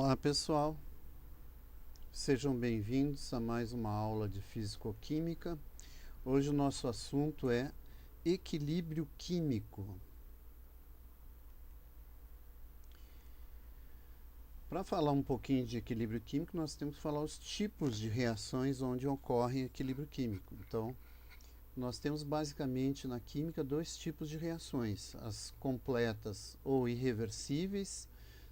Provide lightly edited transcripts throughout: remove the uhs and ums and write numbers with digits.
Olá pessoal, sejam bem-vindos a mais uma aula de Físico-Química. Hoje o nosso assunto é equilíbrio químico. Para falar um pouquinho de equilíbrio químico, nós temos que falar os tipos de reações onde ocorre equilíbrio químico. Então, nós temos basicamente na química dois tipos de reações: as completas ou irreversíveis.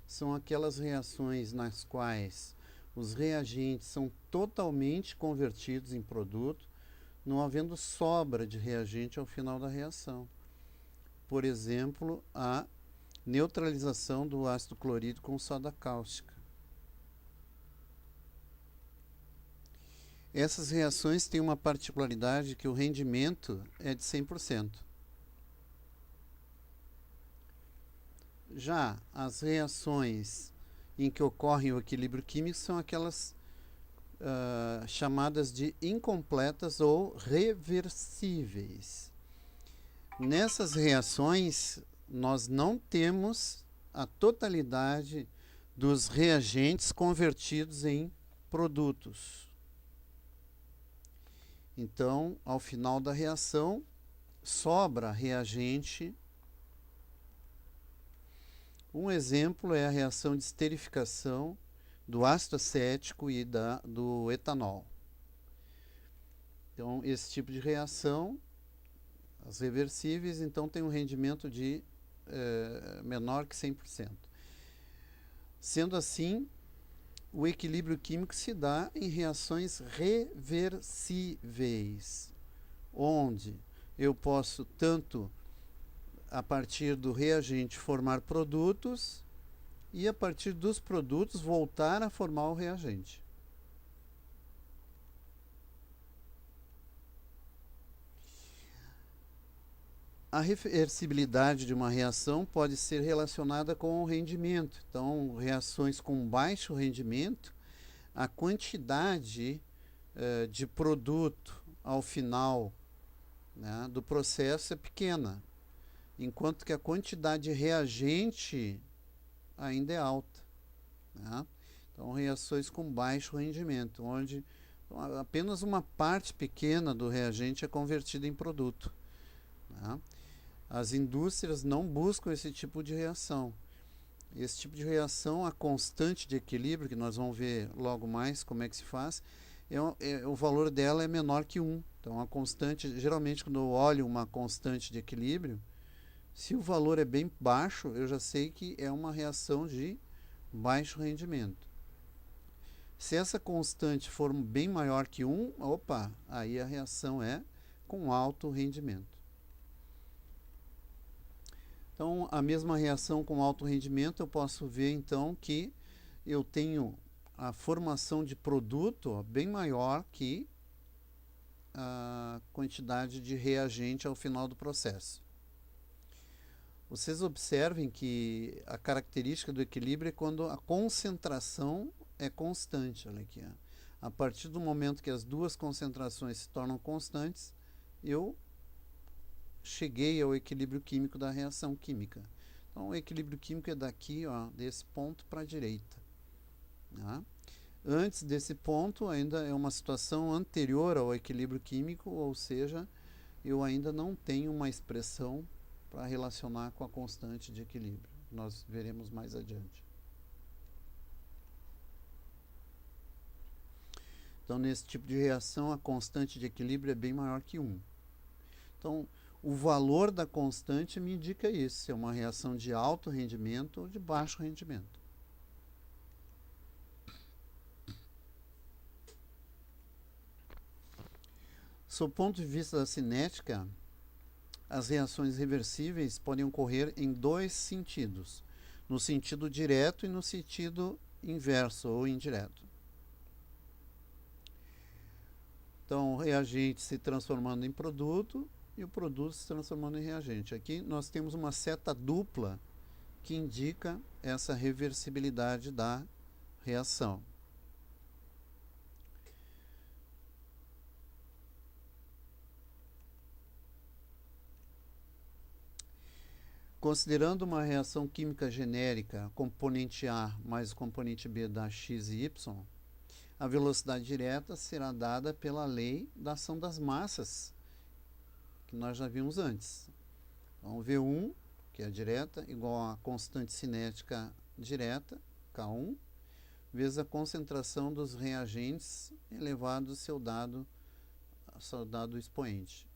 São aquelas reações nas quais os reagentes são totalmente convertidos em produto, não havendo sobra de reagente ao final da reação. Por exemplo, a neutralização do ácido clorídrico com soda cáustica. Essas reações têm uma particularidade que o rendimento é de 100%. Já as reações em que ocorre o equilíbrio químico são aquelas chamadas de incompletas ou reversíveis. Nessas reações, nós não temos a totalidade dos reagentes convertidos em produtos. Então, ao final da reação, sobra reagente. Um exemplo é a reação de esterificação do ácido acético e do etanol. Então, esse tipo de reação, as reversíveis, então tem um rendimento de menor que 100%. Sendo assim, o equilíbrio químico se dá em reações reversíveis, onde eu posso tanto a partir do reagente formar produtos e a partir dos produtos voltar a formar o reagente. A reversibilidade de uma reação pode ser relacionada com o rendimento. Então, reações com baixo rendimento, a quantidade de produto ao final, né, do processo é pequena, enquanto que a quantidade de reagente ainda é alta, né? Então, reações com baixo rendimento, onde apenas uma parte pequena do reagente é convertida em produto, né? As indústrias não buscam esse tipo de reação. Esse tipo de reação, a constante de equilíbrio, que nós vamos ver logo mais como é que se faz, o valor dela é menor que 1. Então, a constante, geralmente quando eu olho uma constante de equilíbrio, se o valor é bem baixo, eu já sei que é uma reação de baixo rendimento. Se essa constante for bem maior que 1, opa, aí a reação é com alto rendimento. Então, a mesma reação com alto rendimento, eu posso ver então que eu tenho a formação de produto bem maior que a quantidade de reagente ao final do processo. Vocês observem que a característica do equilíbrio é quando a concentração é constante. Olha aqui, a partir do momento que as duas concentrações se tornam constantes, eu cheguei ao equilíbrio químico da reação química. Então, o equilíbrio químico é daqui, ó, desse ponto para a direita, né? Antes desse ponto, ainda é uma situação anterior ao equilíbrio químico, ou seja, eu ainda não tenho uma expressão para relacionar com a constante de equilíbrio. Nós veremos mais adiante. Então, nesse tipo de reação, a constante de equilíbrio é bem maior que 1. Então, o valor da constante me indica isso, se é uma reação de alto rendimento ou de baixo rendimento. Sob o ponto de vista da cinética, as reações reversíveis podem ocorrer em dois sentidos: no sentido direto e no sentido inverso ou indireto. Então, o reagente se transformando em produto e o produto se transformando em reagente. Aqui nós temos uma seta dupla que indica essa reversibilidade da reação. considerando uma reação química genérica, componente A mais o componente B dá x e y, a velocidade direta será dada pela lei da ação das massas, que nós já vimos antes. Então, V1, que é a direta, igual a constante cinética direta, K1, vezes a concentração dos reagentes elevado ao seu dado expoente.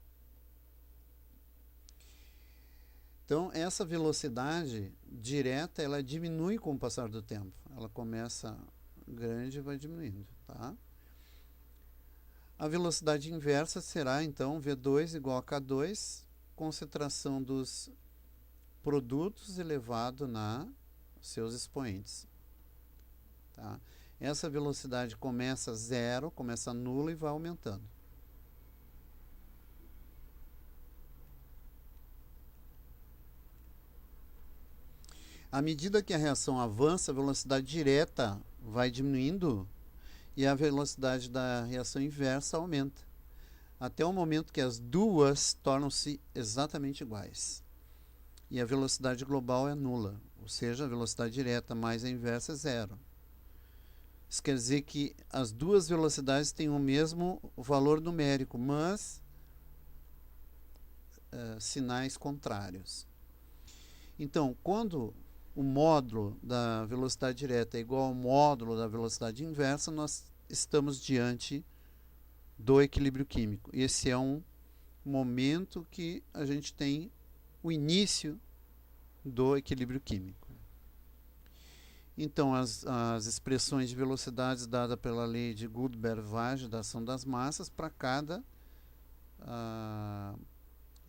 Então, essa velocidade direta, ela diminui com o passar do tempo. Ela começa grande e vai diminuindo, tá? A velocidade inversa será, então, V2 igual a K2, concentração dos produtos elevado na seus expoentes. Tá? Essa velocidade começa zero, começa nula e vai aumentando. À medida que a reação avança, a velocidade direta vai diminuindo e a velocidade da reação inversa aumenta, até o momento que as duas tornam-se exatamente iguais. E a velocidade global é nula, ou seja, a velocidade direta mais a inversa é zero. Isso quer dizer que as duas velocidades têm o mesmo valor numérico, mas sinais contrários. Então, quando o módulo da velocidade direta é igual ao módulo da velocidade inversa, nós estamos diante do equilíbrio químico. Esse é um momento que a gente tem o início do equilíbrio químico. Então, as expressões de velocidades dadas pela lei de Guldberg-Vage da ação das massas para cada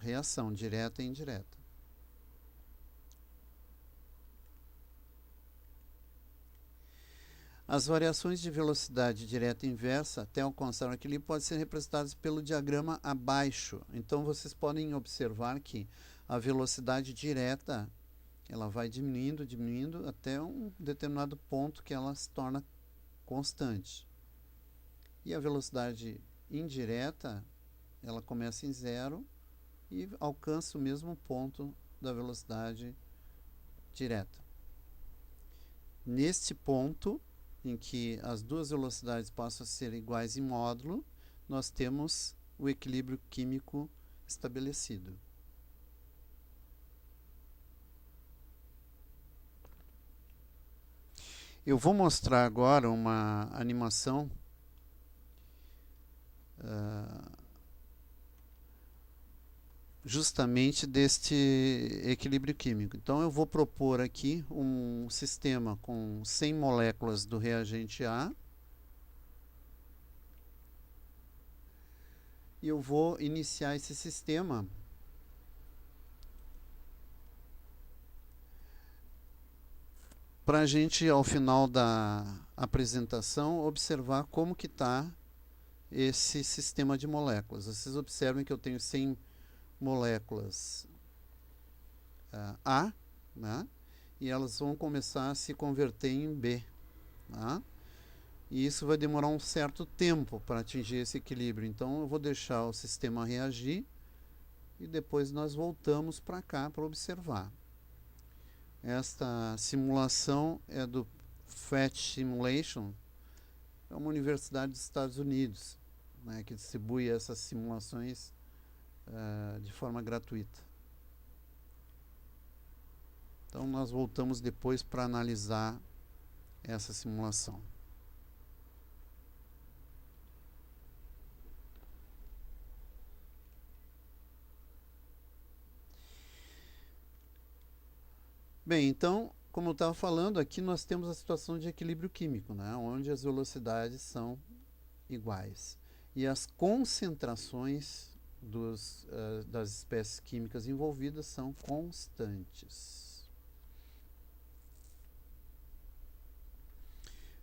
reação, direta e indireta. As variações de velocidade direta e inversa até alcançar o equilíbrio podem ser representadas pelo diagrama abaixo. Então, vocês podem observar que a velocidade direta ela vai diminuindo, diminuindo, até um determinado ponto que ela se torna constante. E a velocidade indireta, ela começa em zero e alcança o mesmo ponto da velocidade direta. Neste ponto, em que as duas velocidades passam a ser iguais em módulo, nós temos o equilíbrio químico estabelecido. Eu vou mostrar agora uma animação justamente deste equilíbrio químico. Então, eu vou propor aqui um sistema com 100 moléculas do reagente A. E eu vou iniciar esse sistema para a gente, ao final da apresentação, observar como que está esse sistema de moléculas. Vocês observem que eu tenho 100 moléculas A, né? E elas vão começar a se converter em B. Tá? E isso vai demorar um certo tempo para atingir esse equilíbrio. Então, eu vou deixar o sistema reagir e depois nós voltamos para cá para observar. Esta simulação é do PhET Simulation, é uma universidade dos Estados Unidos, né, que distribui essas simulações de forma gratuita. Então, nós voltamos depois para analisar essa simulação. Bem, então, como eu estava falando, aqui nós temos a situação de equilíbrio químico, né, onde as velocidades são iguais. E as concentrações das espécies químicas envolvidas são constantes.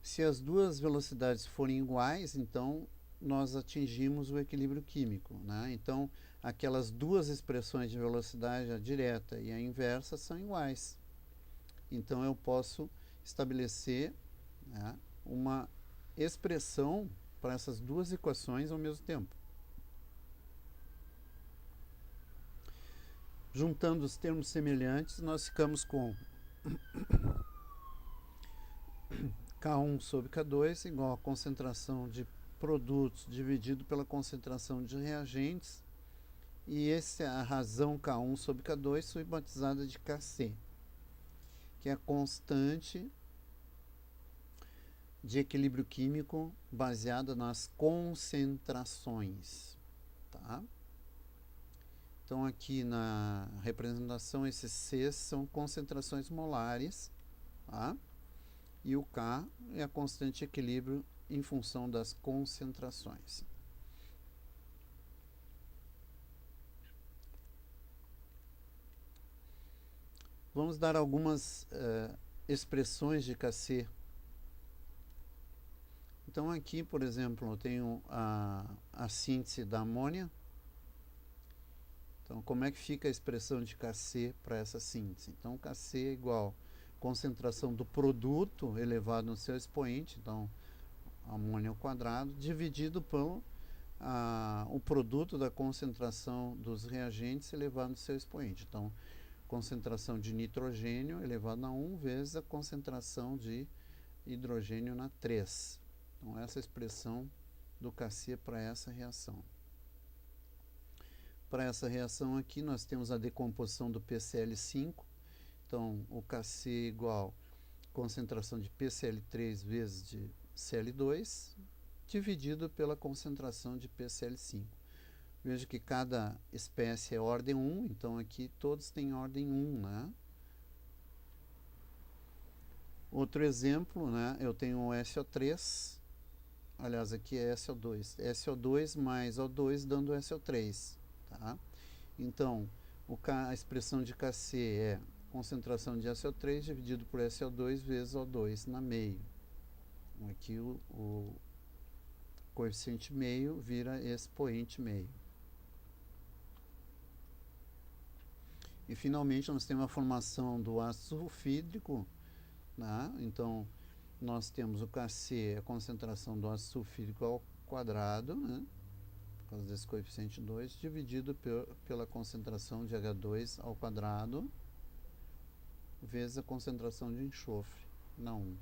Se as duas velocidades forem iguais, então nós atingimos o equilíbrio químico, né? Então, aquelas duas expressões de velocidade, a direta e a inversa, são iguais. Então, eu posso estabelecer, né, uma expressão para essas duas equações ao mesmo tempo. Juntando os termos semelhantes, nós ficamos com K1 sobre K2 igual a concentração de produtos dividido pela concentração de reagentes, e essa é a razão K1 sobre K2 foi batizada de Kc, que é a constante de equilíbrio químico baseada nas concentrações, tá? Então aqui na representação esses Cs são concentrações molares, tá? E o K é a constante de equilíbrio em função das concentrações. Vamos dar algumas expressões de Kc. Então aqui, por exemplo, eu tenho a síntese da amônia. Então, como é que fica a expressão de Kc para essa síntese? Então, Kc é igual a concentração do produto elevado no seu expoente, então, amônia ao quadrado, dividido pelo o produto da concentração dos reagentes elevado no seu expoente. Então, concentração de nitrogênio elevado a 1 vezes a concentração de hidrogênio na 3. Então, essa é a expressão do Kc para essa reação. Para essa reação aqui, nós temos a decomposição do PCl5. Então, o Kc igual a concentração de PCl3 vezes de Cl2, dividido pela concentração de PCl5. Veja que cada espécie é ordem 1, então aqui todos têm ordem 1, né? Outro exemplo, né? Eu tenho o SO3, aliás, aqui é SO2. SO2 mais O2 dando SO3, tá? Então, a expressão de Kc é concentração de SO3 dividido por SO2 vezes O2 na meio. Aqui o coeficiente meio vira expoente meio. E finalmente nós temos a formação do ácido sulfídrico, né? Então nós temos o Kc, a concentração do ácido sulfídrico ao quadrado, né? Por causa desse coeficiente 2, dividido pela concentração de H2 ao quadrado, vezes a concentração de enxofre na 1.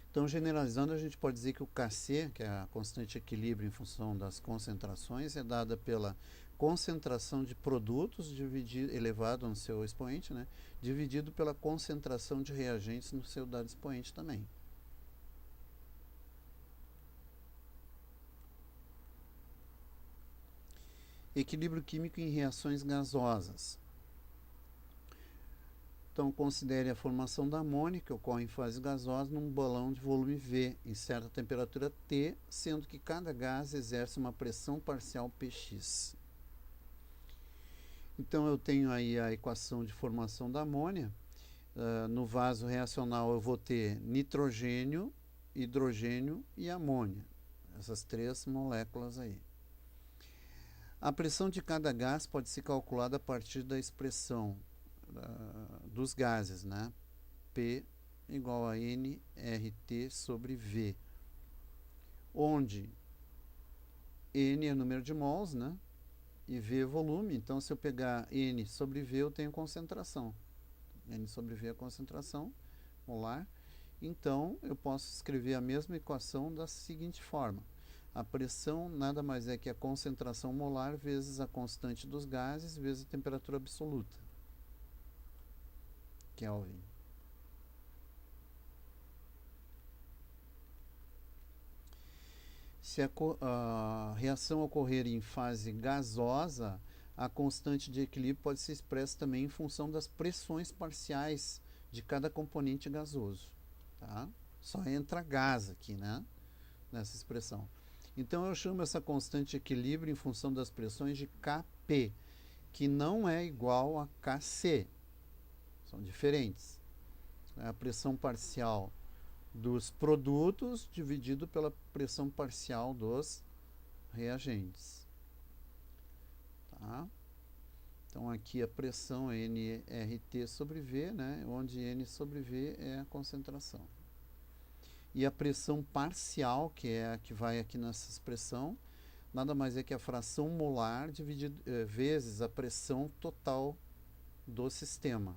Então, generalizando, a gente pode dizer que o Kc, que é a constante de equilíbrio em função das concentrações, é dada pela concentração de produtos elevado no seu expoente, né, dividido pela concentração de reagentes no seu dado expoente também. Equilíbrio químico em reações gasosas. Então, considere a formação da amônia, que ocorre em fase gasosa, num balão de volume V, em certa temperatura T, sendo que cada gás exerce uma pressão parcial Px. Então, eu tenho aí a equação de formação da amônia. No vaso reacional, eu vou ter nitrogênio, hidrogênio e amônia. Essas 3 moléculas aí. A pressão de cada gás pode ser calculada a partir da expressão dos gases, né? P igual a nRT sobre V, onde N é número de mols, né? E V é volume. Então, se eu pegar N sobre V, eu tenho concentração. N sobre V é a concentração molar. Então, eu posso escrever a mesma equação da seguinte forma. A pressão nada mais é que a concentração molar vezes a constante dos gases vezes a temperatura absoluta, Kelvin. Se a reação ocorrer em fase gasosa, a constante de equilíbrio pode ser expressa também em função das pressões parciais de cada componente gasoso, tá? Só entra gás aqui, né? Nessa expressão. Então, eu chamo essa constante de equilíbrio em função das pressões de Kp, que não é igual a Kc. São diferentes. A pressão parcial dos produtos dividido pela pressão parcial dos reagentes. Tá? Então, aqui a pressão é nRT sobre V, né? Onde N sobre V é a concentração. E a pressão parcial, que é a que vai aqui nessa expressão, nada mais é que a fração molar dividido, vezes a pressão total do sistema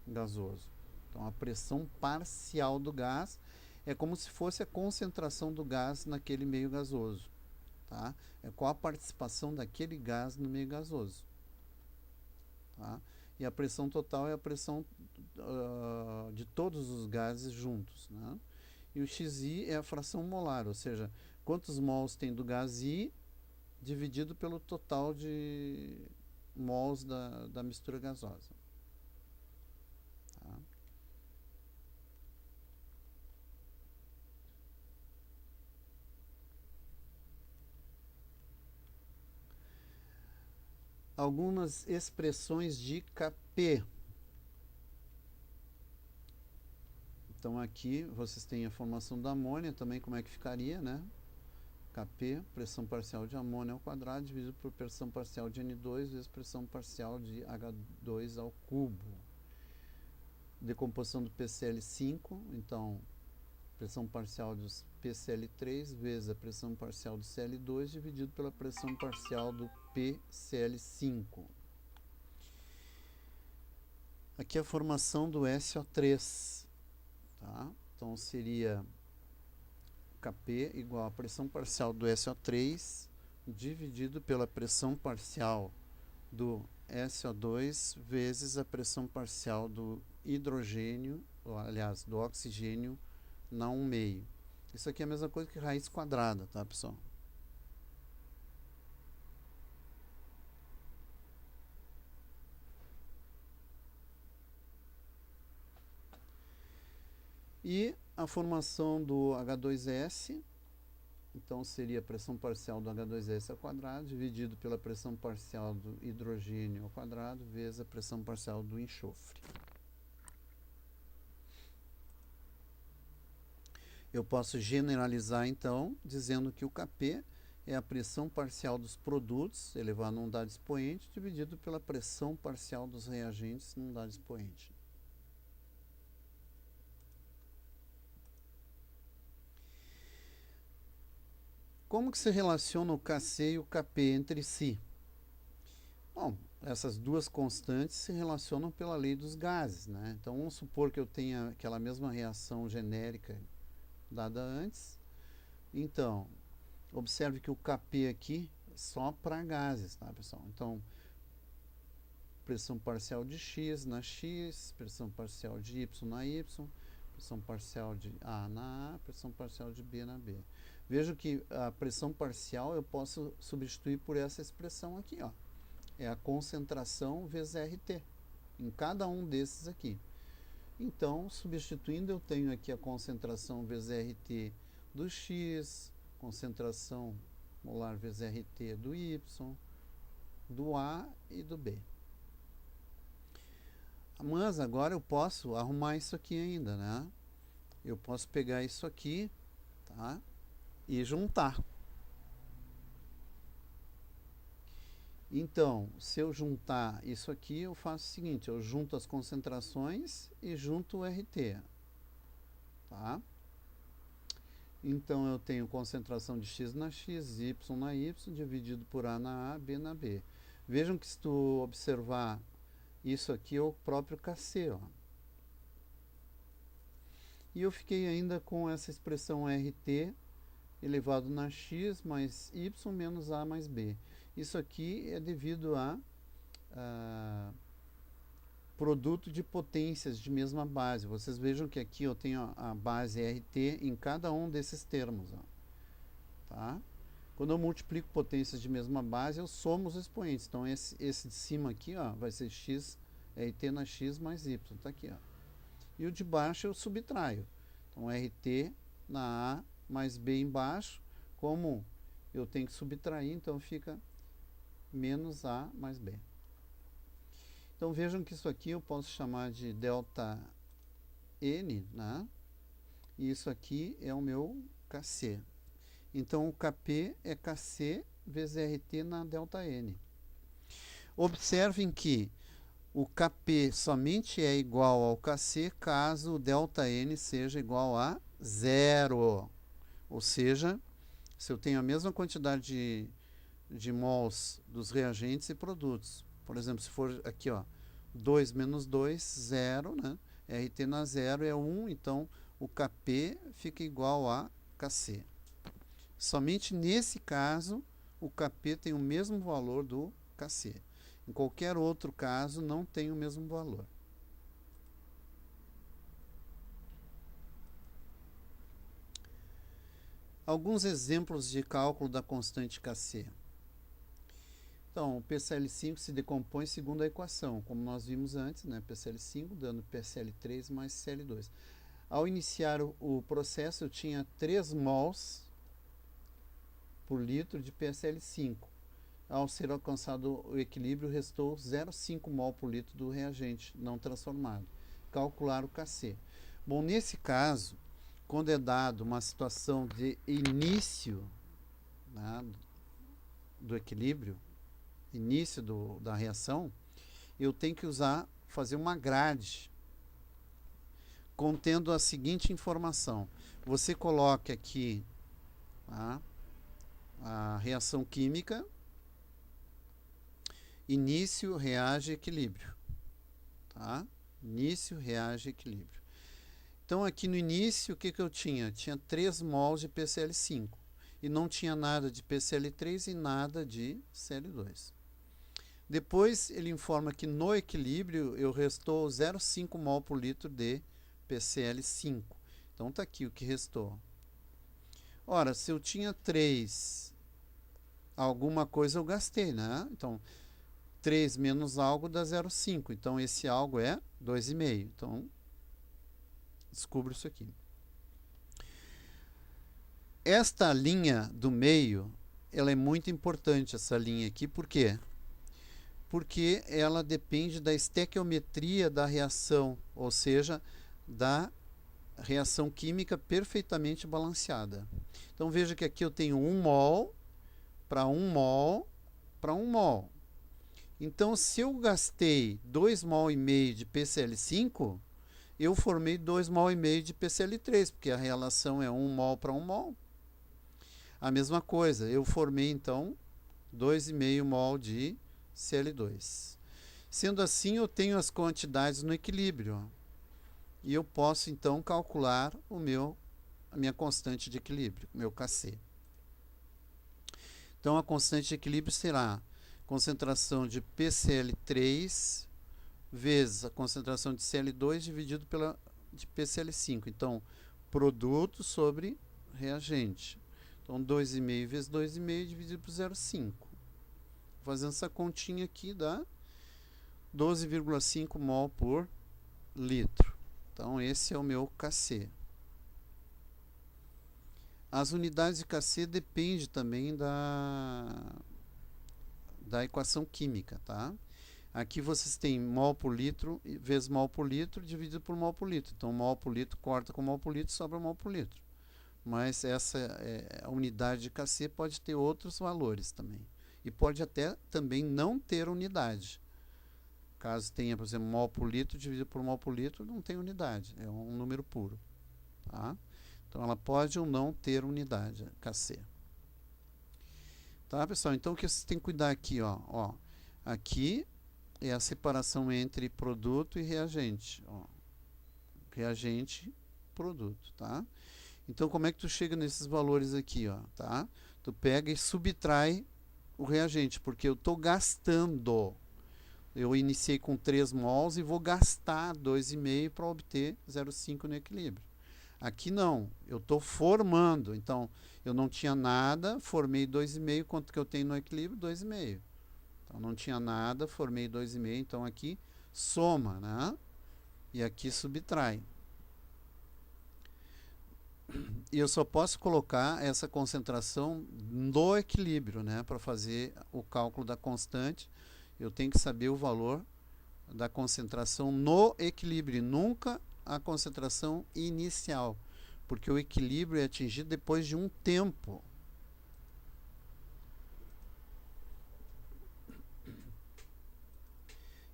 gasoso. Então, a pressão parcial do gás é como se fosse a concentração do gás naquele meio gasoso. Tá? É qual a participação daquele gás no meio gasoso. Tá? E a pressão total é a pressão de todos os gases juntos. Né? E o Xi é a fração molar, ou seja, quantos mols tem do gás I dividido pelo total de mols da mistura gasosa. Tá? Algumas expressões de Kp. Então aqui vocês têm a formação da amônia também, como é que ficaria, né? Kp, pressão parcial de amônia ao quadrado, dividido por pressão parcial de N2 vezes pressão parcial de H2 ao cubo. Decomposição do PCl5, então pressão parcial do PCl3 vezes a pressão parcial do Cl2 dividido pela pressão parcial do PCl5. Aqui a formação do SO3. Tá? Então seria Kp igual a pressão parcial do SO3 dividido pela pressão parcial do SO2 vezes a pressão parcial do hidrogênio, ou, aliás, do oxigênio na 1/2. Isso aqui é a mesma coisa que raiz quadrada, tá, pessoal? E a formação do H2S, então seria a pressão parcial do H2S ao quadrado dividido pela pressão parcial do hidrogênio ao quadrado vezes a pressão parcial do enxofre. Eu posso generalizar, então, dizendo que o Kp é a pressão parcial dos produtos, elevado a unidade expoente, dividido pela pressão parcial dos reagentes, em unidade expoente. Como que se relaciona o Kc e o Kp entre si? Bom, essas duas constantes se relacionam pela lei dos gases, né? Então, vamos supor que eu tenha aquela mesma reação genérica dada antes. Então, observe que o Kp aqui é só para gases, tá, pessoal? Então, pressão parcial de X na X, pressão parcial de Y na Y, pressão parcial de A na A, pressão parcial de B na B. Veja que a pressão parcial eu posso substituir por essa expressão aqui, ó. É a concentração vezes RT, em cada um desses aqui. Então, substituindo, eu tenho aqui a concentração vezes RT do X, concentração molar vezes RT do Y, do A e do B. Mas agora eu posso arrumar isso aqui ainda, né? Eu posso pegar isso aqui, tá? E juntar. Então, se eu juntar isso aqui, eu faço o seguinte, eu junto as concentrações e junto o RT. Tá? Então, eu tenho concentração de X na X, Y na Y, dividido por A na A, B na B. Vejam que se tu observar, isso aqui é o próprio Kc, ó. E eu fiquei ainda com essa expressão RT elevado na X mais Y menos A mais B. Isso aqui é devido a produto de potências de mesma base. Vocês vejam que aqui eu tenho a base RT em cada um desses termos. Ó. Tá? Quando eu multiplico potências de mesma base, eu somo os expoentes. Então, esse de cima aqui ó, vai ser X, RT na X mais Y. Está aqui. Ó. E o de baixo eu subtraio. Então, RT na A mais B embaixo. Como eu tenho que subtrair, então fica menos A mais B. Então, vejam que isso aqui eu posso chamar de delta N, né? E isso aqui é o meu Kc. Então, o Kp é Kc vezes RT na delta N. Observem que o Kp somente é igual ao Kc caso o delta N seja igual a 0. Ou seja, se eu tenho a mesma quantidade de mols dos reagentes e produtos. Por exemplo, se for aqui, ó, 2 menos 2, 0, né? RT na 0 é 1, então o Kp fica igual a Kc. Somente nesse caso, o Kp tem o mesmo valor do Kc. Em qualquer outro caso, não tem o mesmo valor. Alguns exemplos de cálculo da constante Kc. Então, o PCl5 se decompõe segundo a equação, como nós vimos antes, né? PCl5 dando PCl3 mais Cl2. Ao iniciar o processo, eu tinha 3 mols por litro de PCl5. Ao ser alcançado o equilíbrio, restou 0,5 mol por litro do reagente não transformado. Calcular o Kc. Bom, nesse caso, quando é dado uma situação de início, né, do equilíbrio, início da reação, eu tenho que fazer uma grade contendo a seguinte informação. Você coloca aqui, tá, a reação química, início, reage, equilíbrio. Tá? Início, reage, equilíbrio. Então, aqui no início, o que eu tinha? Tinha 3 mols de PCl5 e não tinha nada de PCl3 e nada de Cl2. Depois, ele informa que no equilíbrio eu restou 0,5 mol por litro de PCl5. Então, está aqui o que restou. Ora, se eu tinha 3, alguma coisa eu gastei, né? Então, 3 menos algo dá 0,5. Então, esse algo é 2,5. Então, descubro isso aqui. Esta linha do meio, ela é muito importante, essa linha aqui. Por quê? Porque ela depende da estequiometria da reação, ou seja, da reação química perfeitamente balanceada. Então, veja que aqui eu tenho 1 mol para 1 mol para 1 mol. Então, se eu gastei 2 mol e meio de PCl5, eu formei 2 mol e meio de PCl3, porque a relação é 1 mol para 1 mol. A mesma coisa, eu formei então 2,5 mol de Cl2. Sendo assim, eu tenho as quantidades no equilíbrio. E eu posso então calcular a minha constante de equilíbrio, meu Kc. Então, a constante de equilíbrio será concentração de PCl3 vezes a concentração de Cl2 dividido pela de PCl5. Então, produto sobre reagente. Então, 2,5 vezes 2,5 dividido por 0,5. Fazendo essa continha aqui, dá 12,5 mol por litro. Então, esse é o meu Kc. As unidades de Kc dependem também da equação química, tá? Aqui vocês têm mol por litro vezes mol por litro dividido por mol por litro. Então, mol por litro corta com mol por litro, sobra mol por litro. Mas a unidade de Kc pode ter outros valores também. E pode até também não ter unidade. Caso tenha, por exemplo, mol por litro dividido por mol por litro, não tem unidade. É um número puro. Tá? Então, ela pode ou não ter unidade, Kc. Tá, pessoal? Então, o que vocês têm que cuidar aqui, ó. Aqui é a separação entre produto e reagente. Ó. Reagente, produto, tá? Então, como é que tu chega nesses valores aqui, ó, tá? Tu pega e subtrai o reagente, porque eu estou gastando. Eu iniciei com 3 mols e vou gastar 2,5 para obter 0,5 no equilíbrio. Aqui não, eu estou formando. Então, eu não tinha nada, formei 2,5. Quanto que eu tenho no equilíbrio? 2,5. Então, não tinha nada, formei 2,5. Então, aqui soma, né? E aqui subtrai. E eu só posso colocar essa concentração no equilíbrio, né? Para fazer o cálculo da constante, eu tenho que saber o valor da concentração no equilíbrio, nunca a concentração inicial, porque o equilíbrio é atingido depois de um tempo.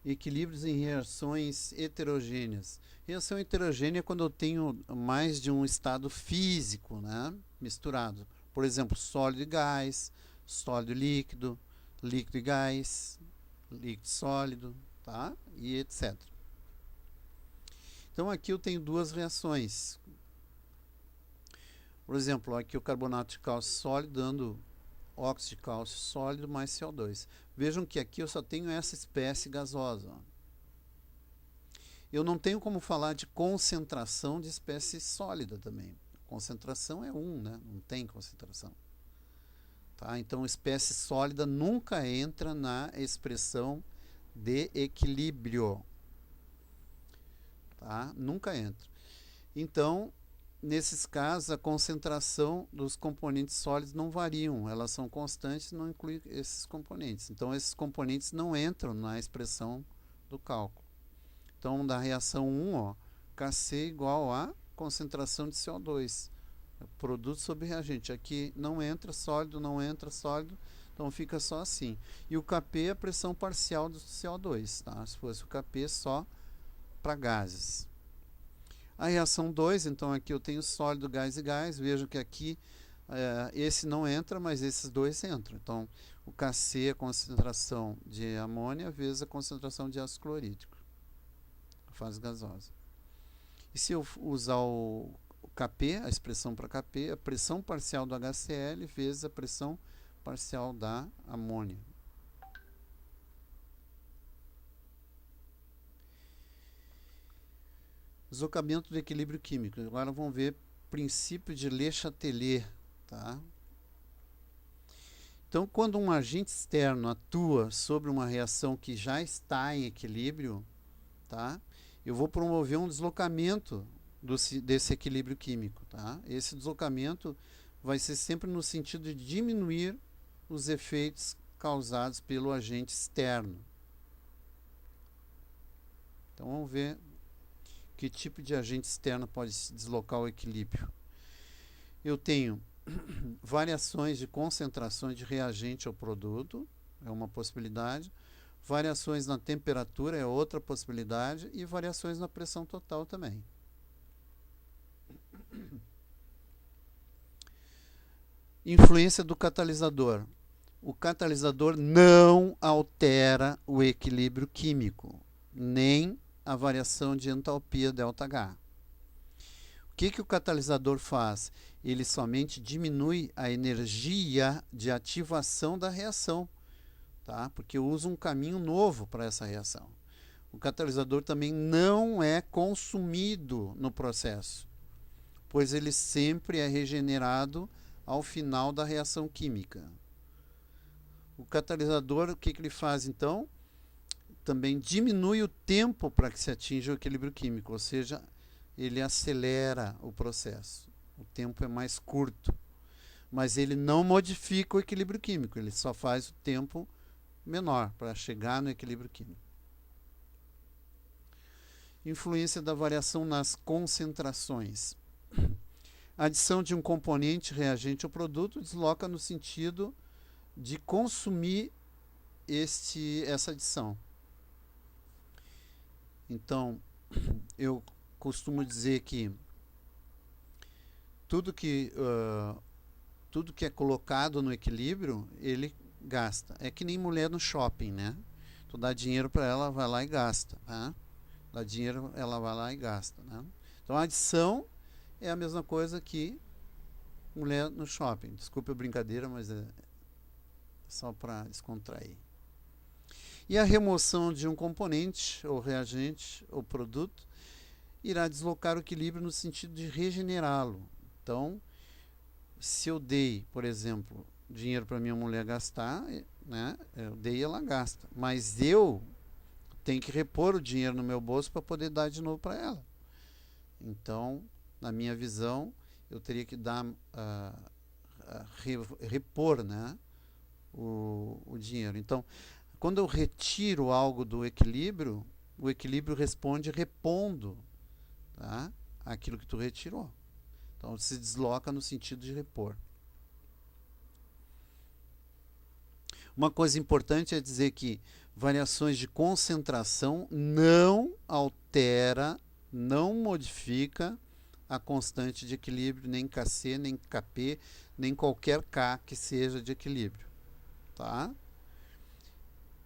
Equilíbrios em reações heterogêneas. Reação heterogênea é quando eu tenho mais de um estado físico, né, misturado. Por exemplo, sólido e gás, sólido e líquido, líquido e gás, líquido e sólido, tá? E etc. Então aqui eu tenho duas reações. Por exemplo, aqui o carbonato de cálcio sólido dando óxido de cálcio sólido mais CO2. Vejam que aqui eu só tenho essa espécie gasosa. Eu não tenho como falar de concentração de espécie sólida também. Concentração é 1, né? Não tem concentração. Tá? Então, espécie sólida nunca entra na expressão de equilíbrio. Tá? Nunca entra. Então, nesses casos, a concentração dos componentes sólidos não variam. Elas são constantes, não inclui esses componentes. Então, esses componentes não entram na expressão do cálculo. Então, da reação 1, ó, Kc igual a concentração de CO2. Produto sobre reagente. Aqui não entra sólido, não entra sólido, então fica só assim. E o Kp é a pressão parcial do CO2, tá? Se fosse o Kp só para gases. A reação 2, então aqui eu tenho sólido, gás e gás. Vejo que aqui esse não entra, mas esses dois entram. Então, o Kc é a concentração de amônia vezes a concentração de ácido clorídrico, a fase gasosa. E se eu usar o Kp, a expressão para Kp, a pressão parcial do HCl vezes a pressão parcial da amônia. Deslocamento do equilíbrio químico. Agora vamos ver princípio de Le Chatelier. Tá? Então, quando um agente externo atua sobre uma reação que já está em equilíbrio, tá? Eu vou promover um deslocamento desse equilíbrio químico. Tá? Esse deslocamento vai ser sempre no sentido de diminuir os efeitos causados pelo agente externo. Então, vamos ver que tipo de agente externo pode deslocar o equilíbrio. Eu tenho variações de concentrações de reagente ao produto, é uma possibilidade. Variações na temperatura é outra possibilidade. E variações na pressão total também. Influência do catalisador. O catalisador não altera o equilíbrio químico, nem a variação de entalpia ΔH. O que o catalisador faz? Ele somente diminui a energia de ativação da reação, tá? Porque eu uso um caminho novo para essa reação. O catalisador também não é consumido no processo, pois ele sempre é regenerado ao final da reação química. O catalisador, o que ele faz então? Também diminui o tempo para que se atinja o equilíbrio químico, ou seja, ele acelera o processo. O tempo é mais curto, mas ele não modifica o equilíbrio químico, ele só faz o tempo menor para chegar no equilíbrio químico. Influência da variação nas concentrações. A adição de um componente reagente ao produto desloca no sentido de consumir essa adição. Então, eu costumo dizer que tudo que é colocado no equilíbrio, ele gasta. É que nem mulher no shopping, né? Tu dá dinheiro para ela, vai lá e gasta. Né? Dá dinheiro, ela vai lá e gasta. Né? Então, a adição é a mesma coisa que mulher no shopping. Desculpe a brincadeira, mas é só para descontrair. E a remoção de um componente, ou reagente, ou produto, irá deslocar o equilíbrio no sentido de regenerá-lo. Então, se eu dei, por exemplo, dinheiro para minha mulher gastar, né, eu dei e ela gasta. Mas eu tenho que repor o dinheiro no meu bolso para poder dar de novo para ela. Então, na minha visão, eu teria que dar, repor, né, o dinheiro. Então, quando eu retiro algo do equilíbrio, o equilíbrio responde repondo, tá, aquilo que tu retirou. Então, se desloca no sentido de repor. Uma coisa importante é dizer que variações de concentração não altera, não modifica a constante de equilíbrio, nem Kc, nem Kp, nem qualquer K que seja de equilíbrio. Tá?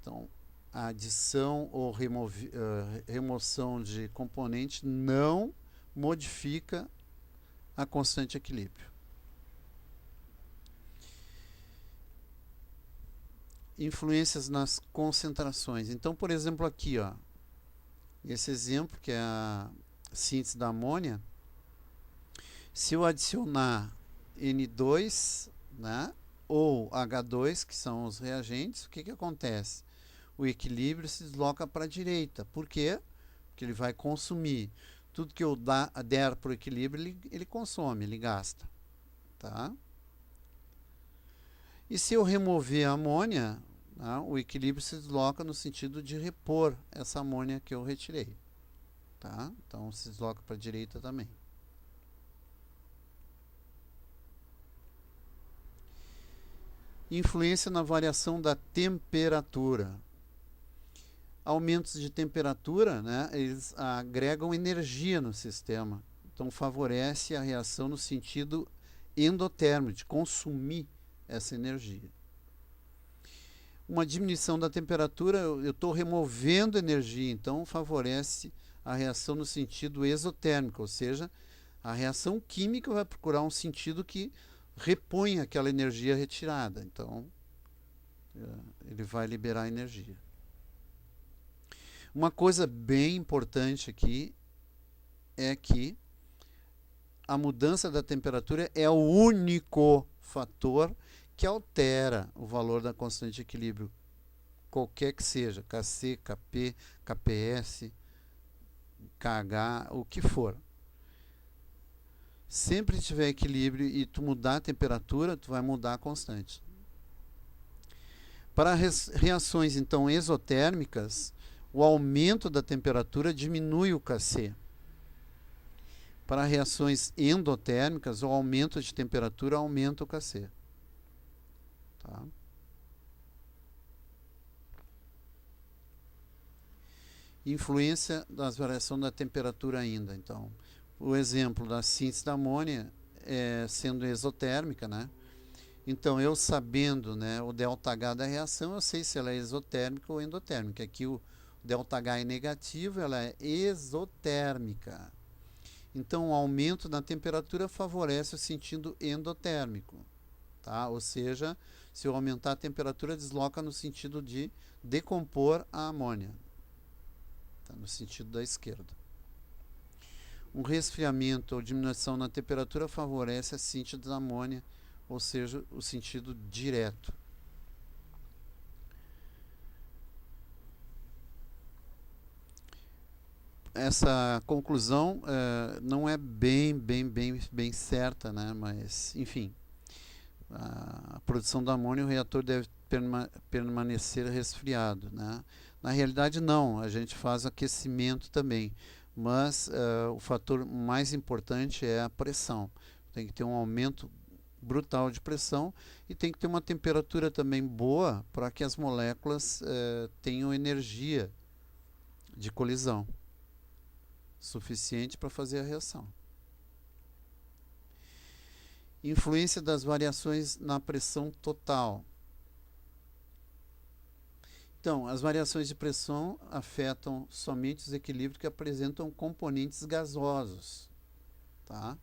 Então, a adição ou remoção de componente não modifica a constante de equilíbrio. Influências nas concentrações. Então, por exemplo, aqui, ó, esse exemplo que é a síntese da amônia, se eu adicionar N2, né, ou H2, que são os reagentes, o que que acontece? O equilíbrio se desloca para a direita. Por quê? Porque ele vai consumir. Tudo que eu der para o equilíbrio, ele consome, ele gasta. Tá? E se eu remover a amônia, né, o equilíbrio se desloca no sentido de repor essa amônia que eu retirei. Tá? Então se desloca para a direita também. Influência na variação da temperatura. Aumentos de temperatura, né, eles agregam energia no sistema. Então favorece a reação no sentido endotérmico, de consumir essa energia. Uma diminuição da temperatura, eu estou removendo energia, então favorece a reação no sentido exotérmico, ou seja, a reação química vai procurar um sentido que repõe aquela energia retirada. Então, ele vai liberar energia. Uma coisa bem importante aqui é que a mudança da temperatura é o único fator que altera o valor da constante de equilíbrio, qualquer que seja, Kc, Kp, Kps, Kh, o que for. Sempre que tiver equilíbrio e tu mudar a temperatura, tu vai mudar a constante. Para reações então exotérmicas, o aumento da temperatura diminui o Kc. Para reações endotérmicas, o aumento de temperatura aumenta o Kc. Tá? Influência das variações da temperatura ainda. Então, o exemplo da síntese da amônia sendo exotérmica, né? Então, eu sabendo, né, o ΔH da reação, eu sei se ela é exotérmica ou endotérmica. Aqui o ΔH é negativo, ela é exotérmica. Então, o aumento da temperatura favorece o sentido endotérmico. Tá? Ou seja, se eu aumentar a temperatura, desloca no sentido de decompor a amônia. Tá? No sentido da esquerda. Um resfriamento ou diminuição na temperatura favorece a síntese da amônia, ou seja, o sentido direto. Essa conclusão não é bem certa, né? Mas, enfim, a produção do amônio, o reator deve permanecer resfriado, né? Na realidade, não, a gente faz aquecimento também, mas o fator mais importante é a pressão. Tem que ter um aumento brutal de pressão e tem que ter uma temperatura também boa para que as moléculas tenham energia de colisão suficiente para fazer a reação. Influência das variações na pressão total. Então, as variações de pressão afetam somente os equilíbrios que apresentam componentes gasosos. Tá?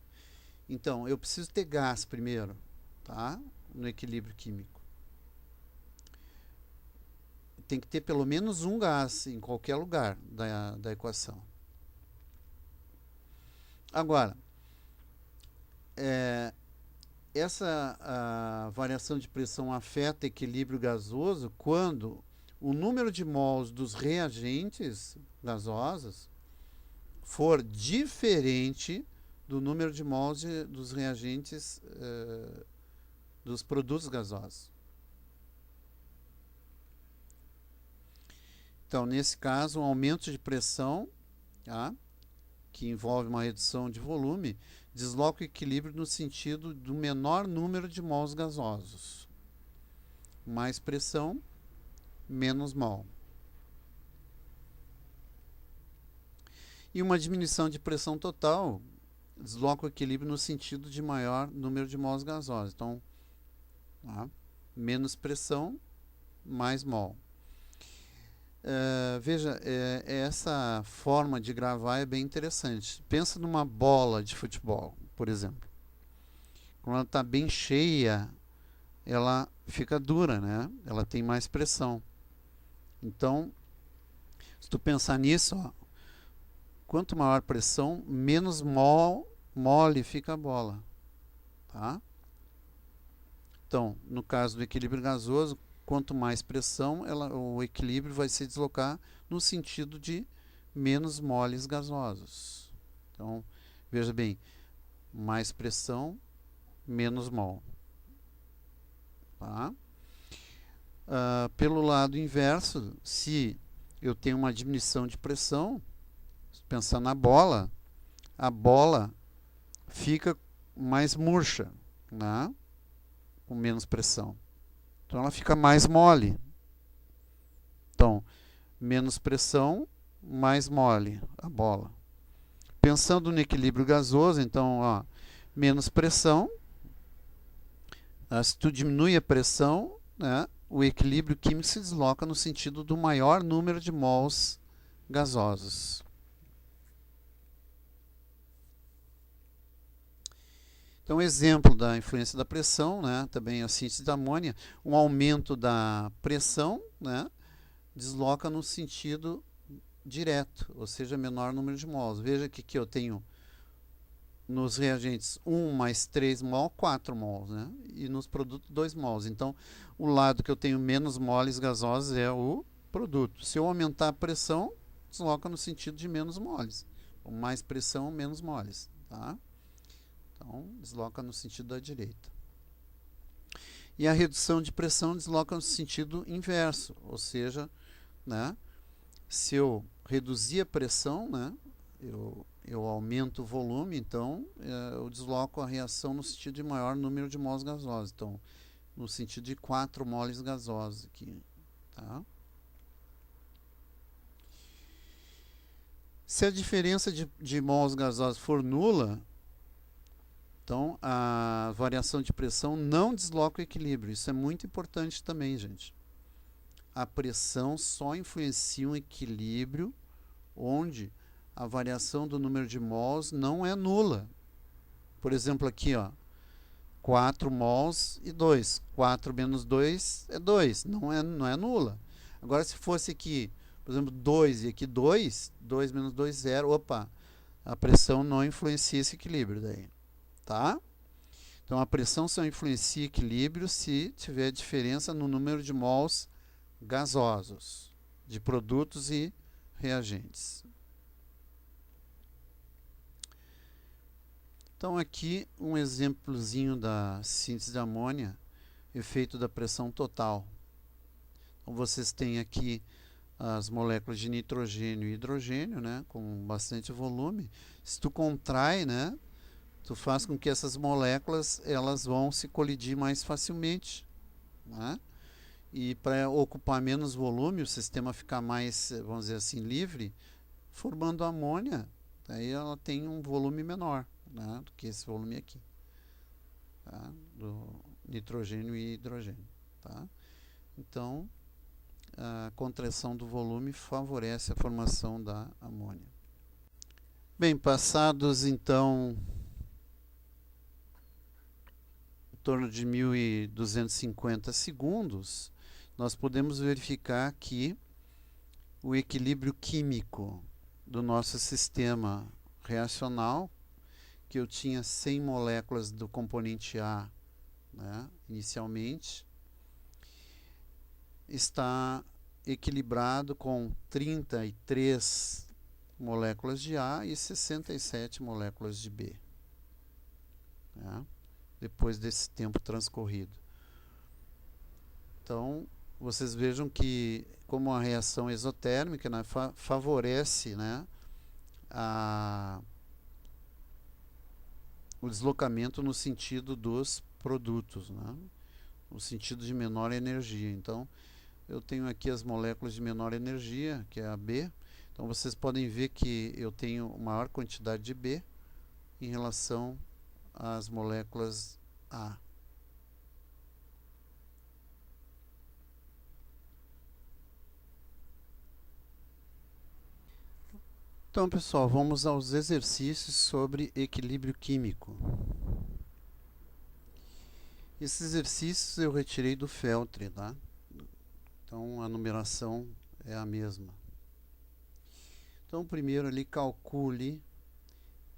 Então, eu preciso ter gás primeiro, tá? No equilíbrio químico. Tem que ter pelo menos um gás em qualquer lugar da equação. Agora, essa variação de pressão afeta equilíbrio gasoso quando o número de mols dos reagentes gasosos for diferente do número de mols dos reagentes dos produtos gasosos. Então, nesse caso, um aumento de pressão, tá, que envolve uma redução de volume, desloca o equilíbrio no sentido do menor número de mols gasosos. Mais pressão, menos mol. E uma diminuição de pressão total desloca o equilíbrio no sentido de maior número de mols gasosos. Então, tá? Menos pressão, mais mol. Veja, essa forma de gravar é bem interessante. Pensa numa bola de futebol, por exemplo. Quando ela está bem cheia, ela fica dura, né? Ela tem mais pressão. Então, se tu pensar nisso, ó, quanto maior a pressão, menos mole fica a bola. Tá? Então, no caso do equilíbrio gasoso, quanto mais pressão, o equilíbrio vai se deslocar no sentido de menos moles gasosos. Então, veja bem, mais pressão, menos mol. Tá? Pelo lado inverso, se eu tenho uma diminuição de pressão, se pensar na bola, a bola fica mais murcha, né? Com menos pressão. Então ela fica mais mole. Então, menos pressão, mais mole a bola. Pensando no equilíbrio gasoso, então, ó, menos pressão. Se tu diminui a pressão, né, o equilíbrio químico se desloca no sentido do maior número de mols gasosos. Então, exemplo da influência da pressão, né, também a síntese da amônia, um aumento da pressão, né, desloca no sentido direto, ou seja, menor número de mols. Veja que aqui eu tenho nos reagentes 1 mais 3 mol, 4 mols, né, e nos produtos 2 mols. Então, o lado que eu tenho menos moles gasosos é o produto. Se eu aumentar a pressão, desloca no sentido de menos moles. Mais pressão, menos moles, tá? Então, desloca no sentido da direita. E a redução de pressão desloca no sentido inverso, ou seja, né, se eu reduzir a pressão, né, eu aumento o volume, então eu desloco a reação no sentido de maior número de mols gasosos. Então, no sentido de 4 moles gasosos aqui. Tá? Se a diferença de mols gasosos for nula, então a variação de pressão não desloca o equilíbrio. Isso é muito importante também, gente. A pressão só influencia um equilíbrio onde a variação do número de mols não é nula. Por exemplo, aqui, ó, 4 mols e 2. 4 menos 2 é 2, não é nula. Agora, se fosse aqui, por exemplo, 2 e aqui 2, 2 menos 2, 0, opa, a pressão não influencia esse equilíbrio daí. Tá? Então, a pressão só influencia equilíbrio se tiver diferença no número de mols gasosos, de produtos e reagentes. Então, aqui um exemplozinho da síntese de amônia, efeito da pressão total. Então, vocês têm aqui as moléculas de nitrogênio e hidrogênio, né, com bastante volume. Se tu contrai, né, tu faz com que essas moléculas elas vão se colidir mais facilmente, né? E para ocupar menos volume, o sistema ficar mais, vamos dizer assim, livre, formando amônia, aí ela tem um volume menor, né, do que esse volume aqui, tá? Do nitrogênio e hidrogênio. Tá? Então, a contração do volume favorece a formação da amônia. Bem, passados então em torno de 1250 segundos, nós podemos verificar que o equilíbrio químico do nosso sistema reacional, que eu tinha 100 moléculas do componente A, né, inicialmente, está equilibrado com 33 moléculas de A e 67 moléculas de B, né, depois desse tempo transcorrido. Então, vocês vejam que, como a reação exotérmica, né, favorece, né, o deslocamento no sentido dos produtos, né, no sentido de menor energia. Então, eu tenho aqui as moléculas de menor energia, que é a B. Então, vocês podem ver que eu tenho maior quantidade de B, em relação às moléculas A. Então, pessoal, vamos aos exercícios sobre equilíbrio químico. Esses exercícios eu retirei do Feltre, tá? Então, a numeração é a mesma. Então, primeiro ali, calcule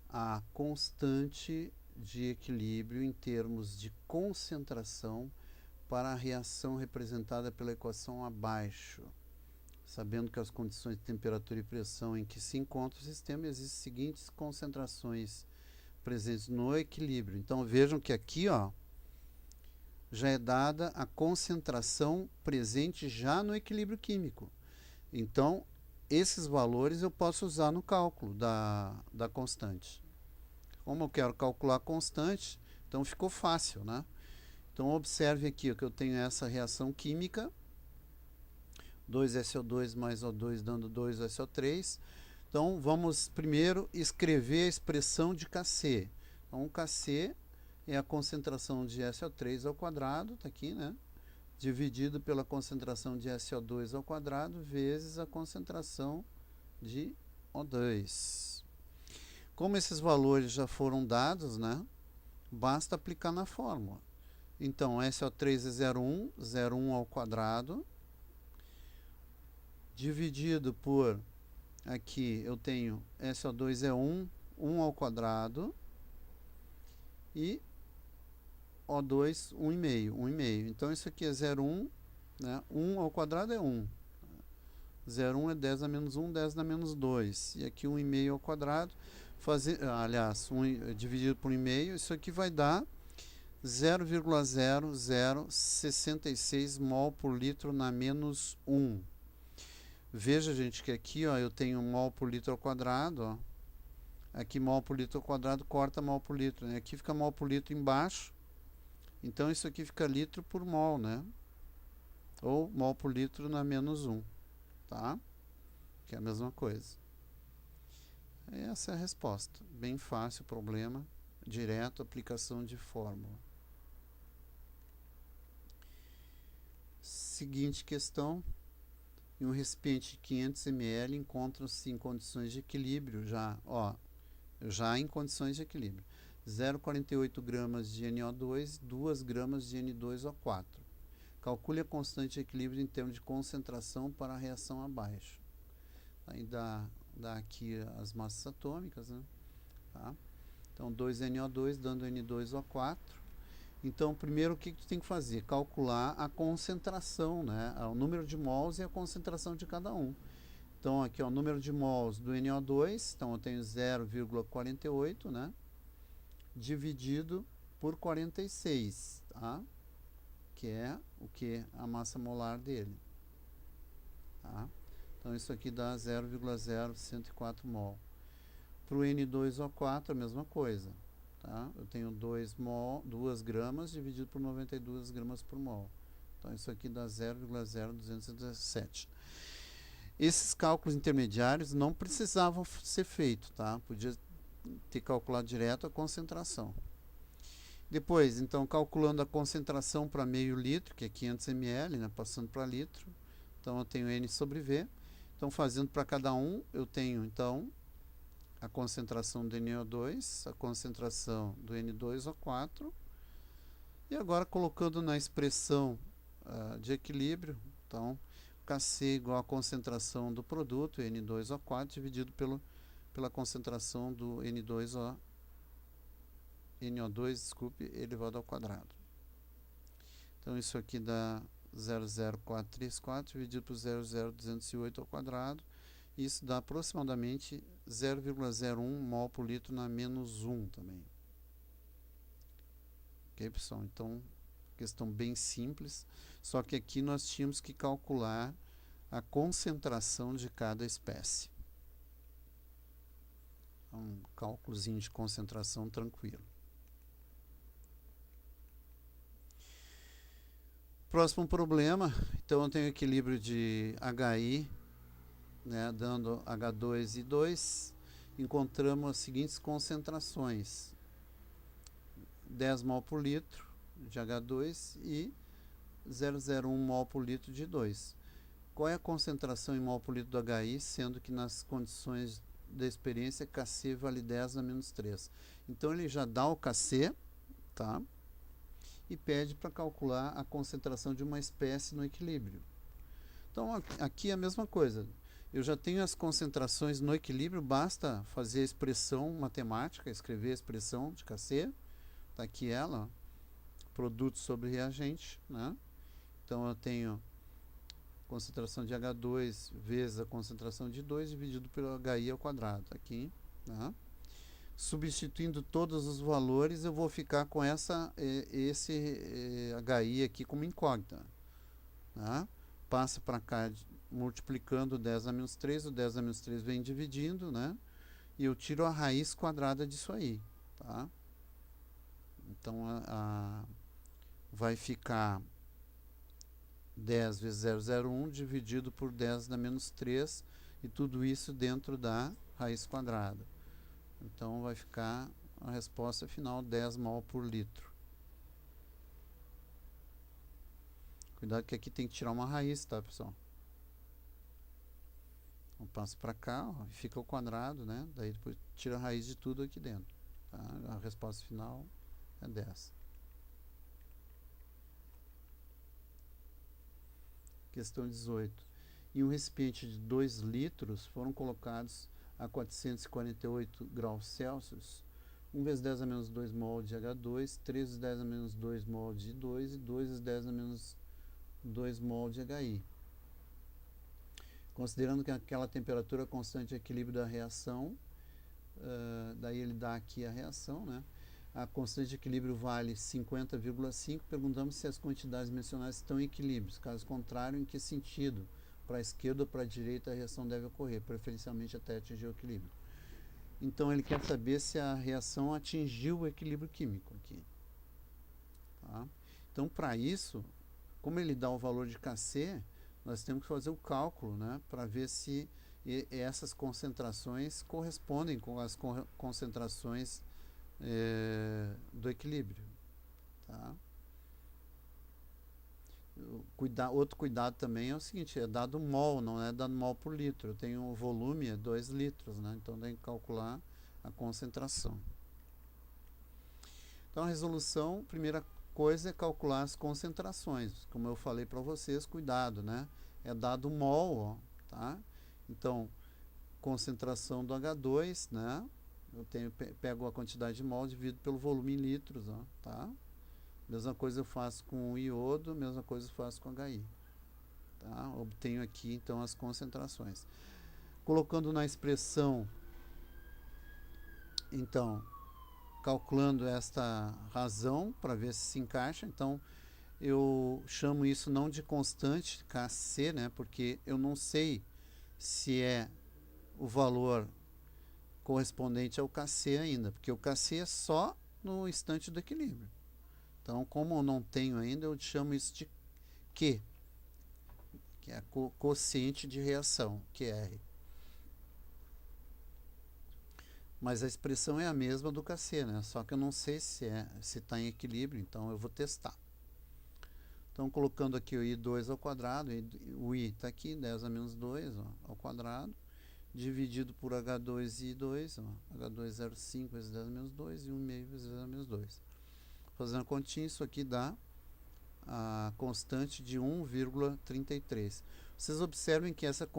a constante de equilíbrio em termos de concentração para a reação representada pela equação abaixo. Sabendo que as condições de temperatura e pressão em que se encontra o sistema, existem as seguintes concentrações presentes no equilíbrio. Então, vejam que aqui, ó, já é dada a concentração presente já no equilíbrio químico. Então, esses valores eu posso usar no cálculo da constante. Como eu quero calcular a constante, então ficou fácil, né? Então, observe aqui que eu tenho essa reação química, 2SO2 mais O2 dando 2SO3. Então, vamos primeiro escrever a expressão de Kc. Então, Kc é a concentração de SO3 ao quadrado, está aqui, né? Dividido pela concentração de SO2 ao quadrado vezes a concentração de O2. Como esses valores já foram dados, né? Basta aplicar na fórmula. Então, SO3 é 0,1, 0,1 ao quadrado, dividido por, aqui eu tenho SO2 é 1, 1 ao quadrado, e O2, 1,5, 1,5. Então, isso aqui é 0,1, né? 1 ao quadrado é 1. 0,1 é 10 a menos 1, 10 a menos 2. E aqui 1,5 ao quadrado, aliás, 1 dividido por 1,5, isso aqui vai dar 0,0066 mol por litro na menos 1. Veja, gente, que aqui, ó, eu tenho mol por litro ao quadrado, ó. Aqui mol por litro ao quadrado corta mol por litro, né? Aqui fica mol por litro embaixo. Então, isso aqui fica litro por mol, né? Ou mol por litro na menos 1, tá? Que é a mesma coisa. Essa é a resposta. Bem fácil o problema. Direto, aplicação de fórmula. Seguinte questão. Em um recipiente de 500 ml encontram-se em condições de equilíbrio, já em condições de equilíbrio. 0,48 gramas de NO2, 2 gramas de N2O4. Calcule a constante de equilíbrio em termos de concentração para a reação abaixo. Aí dá aqui as massas atômicas, né? Tá? Então, 2NO2 dando N2O4. Então, primeiro, o que tu tem que fazer? Calcular a concentração, né? O número de mols e a concentração de cada um. Então, aqui, ó, o número de mols do NO2, então eu tenho 0,48, né? Dividido por 46, tá? Que é o que? A massa molar dele. Tá? Então, isso aqui dá 0,0104 mol. Para o N2O4, a mesma coisa. Tá? Eu tenho 2 gramas dividido por 92 gramas por mol. Então, isso aqui dá 0,0217. Esses cálculos intermediários não precisavam ser feitos, tá? Podia ter calculado direto a concentração. Depois, então, calculando a concentração para meio litro, que é 500 ml, né? Passando para litro. Então, eu tenho N sobre V. Então, fazendo para cada um, eu tenho, então, a concentração do NO2, a concentração do N2O4, e agora colocando na expressão de equilíbrio, então, Kc igual à concentração do produto, N2O4, dividido pela concentração do NO2, elevado ao quadrado. Então, isso aqui dá 0,0434 dividido por 0,0208 ao quadrado. Isso dá aproximadamente 0,01 mol por litro na menos 1 também. Ok, pessoal? Então, questão bem simples. Só que aqui nós tínhamos que calcular a concentração de cada espécie. Um cálculozinho de concentração tranquilo. Próximo problema. Então, eu tenho equilíbrio de HI, né, dando H2 e 2, encontramos as seguintes concentrações: 10 mol por litro de H2 e 0,01 mol por litro de 2. Qual é a concentração em mol por litro do HI, sendo que nas condições da experiência Kc vale 10 a menos 3? Então ele já dá o Kc, tá? E pede para calcular a concentração de uma espécie no equilíbrio. Então aqui é a mesma coisa. Eu já tenho as concentrações no equilíbrio, basta fazer a expressão matemática, escrever a expressão de Kc. Está aqui ela, ó, produto sobre reagente, né? Então eu tenho concentração de H2 vezes a concentração de 2 dividido pelo HI ao quadrado, aqui, né? Substituindo todos os valores, eu vou ficar com esse HI aqui como incógnita, né? Passa para cá multiplicando 10 a menos 3, o 10 a menos 3 vem dividindo, né? E eu tiro a raiz quadrada disso aí, tá? Então vai ficar 10 vezes 0,01 dividido por 10 na menos 3, e tudo isso dentro da raiz quadrada. Então vai ficar a resposta final 10 mol por litro. Cuidado que aqui tem que tirar uma raiz, tá, pessoal? Então passo para cá, ó, e fica o quadrado, né? Daí depois tira a raiz de tudo aqui dentro, tá? A resposta final é 10. Questão 18. Em um recipiente de 2 litros foram colocados a 448 graus Celsius 1 vezes 10 a menos 2 mol de H2, 3 vezes 10 a menos 2 mol de I2 e 2 vezes 10 a menos 2 mol de HI. Considerando que aquela temperatura constante de equilíbrio da reação, daí ele dá aqui a reação, né? A constante de equilíbrio vale 50,5. Perguntamos se as quantidades mencionadas estão em equilíbrio. Caso contrário, em que sentido? Para a esquerda ou para a direita a reação deve ocorrer, preferencialmente até atingir o equilíbrio. Então ele quer saber se a reação atingiu o equilíbrio químico aqui. Tá? Então para isso, como ele dá o valor de Kc, nós temos que fazer o cálculo, né, para ver se essas concentrações correspondem com as concentrações do equilíbrio. Tá? Outro cuidado também é o seguinte, é dado mol, não é dado mol por litro. Eu tenho o volume, é 2 litros, né? Então tem que calcular a concentração. Então a resolução, primeira coisa é calcular as concentrações. Como eu falei para vocês, cuidado, né? É dado mol, ó, tá? Então, concentração do H2, né? Eu pego a quantidade de mol, divido pelo volume em litros, ó, tá? Mesma coisa eu faço com o iodo, mesma coisa eu faço com HI. Tá? Obtenho aqui, então, as concentrações. Colocando na expressão, então, calculando esta razão, para ver se se encaixa. Então, eu chamo isso não de constante, Kc, né? Porque eu não sei se é o valor correspondente ao Kc ainda, porque o Kc é só no instante do equilíbrio. Então, como eu não tenho ainda, eu chamo isso de Q, que é a quociente de reação, QR. Mas a expressão é a mesma do Kc, né? Só que eu não sei se está em equilíbrio, então eu vou testar. Então, colocando aqui o I2 ao quadrado, o I está aqui, 10 a menos 2, ó, ao quadrado, dividido por H2 e I2, ó, H2 0,5 vezes 10 a menos 2 e 1,5 vezes 10 a menos 2. Fazendo a continha, isso aqui dá a constante de 1,33. Vocês observem que essa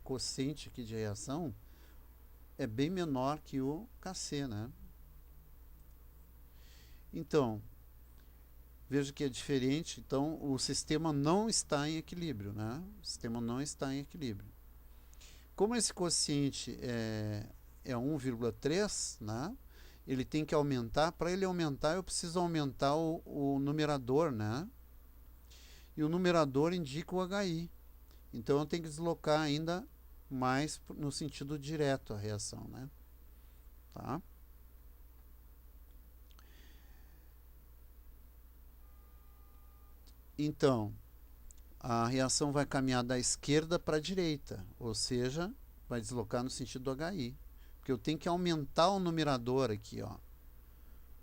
quociente aqui de reação é bem menor que o Kc, né? Então, veja que é diferente. Então, o sistema não está em equilíbrio, né? O sistema não está em equilíbrio. Como esse quociente é 1,3, né? Ele tem que aumentar. Para ele aumentar, eu preciso aumentar o numerador, né? E o numerador indica o HI. Então, eu tenho que deslocar ainda mais no sentido direto a reação, né? Tá? Então, a reação vai caminhar da esquerda para a direita, ou seja, Vai deslocar no sentido do HI. Porque eu tenho que aumentar o numerador aqui, ó.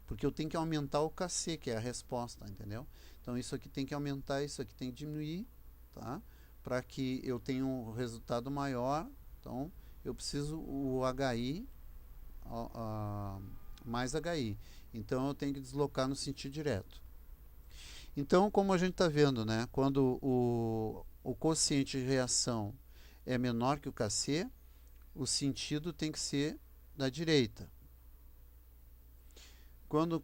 Porque eu tenho que aumentar o KC, que é a resposta, entendeu? Então isso aqui tem que aumentar, isso aqui tem que diminuir, tá? Para que eu tenha um resultado maior. Então eu preciso o HI mais HI. Então eu tenho que deslocar no sentido direto. Então, como a gente está vendo, né? Quando o quociente de reação é menor que o KC, o sentido tem que ser da direita. Quando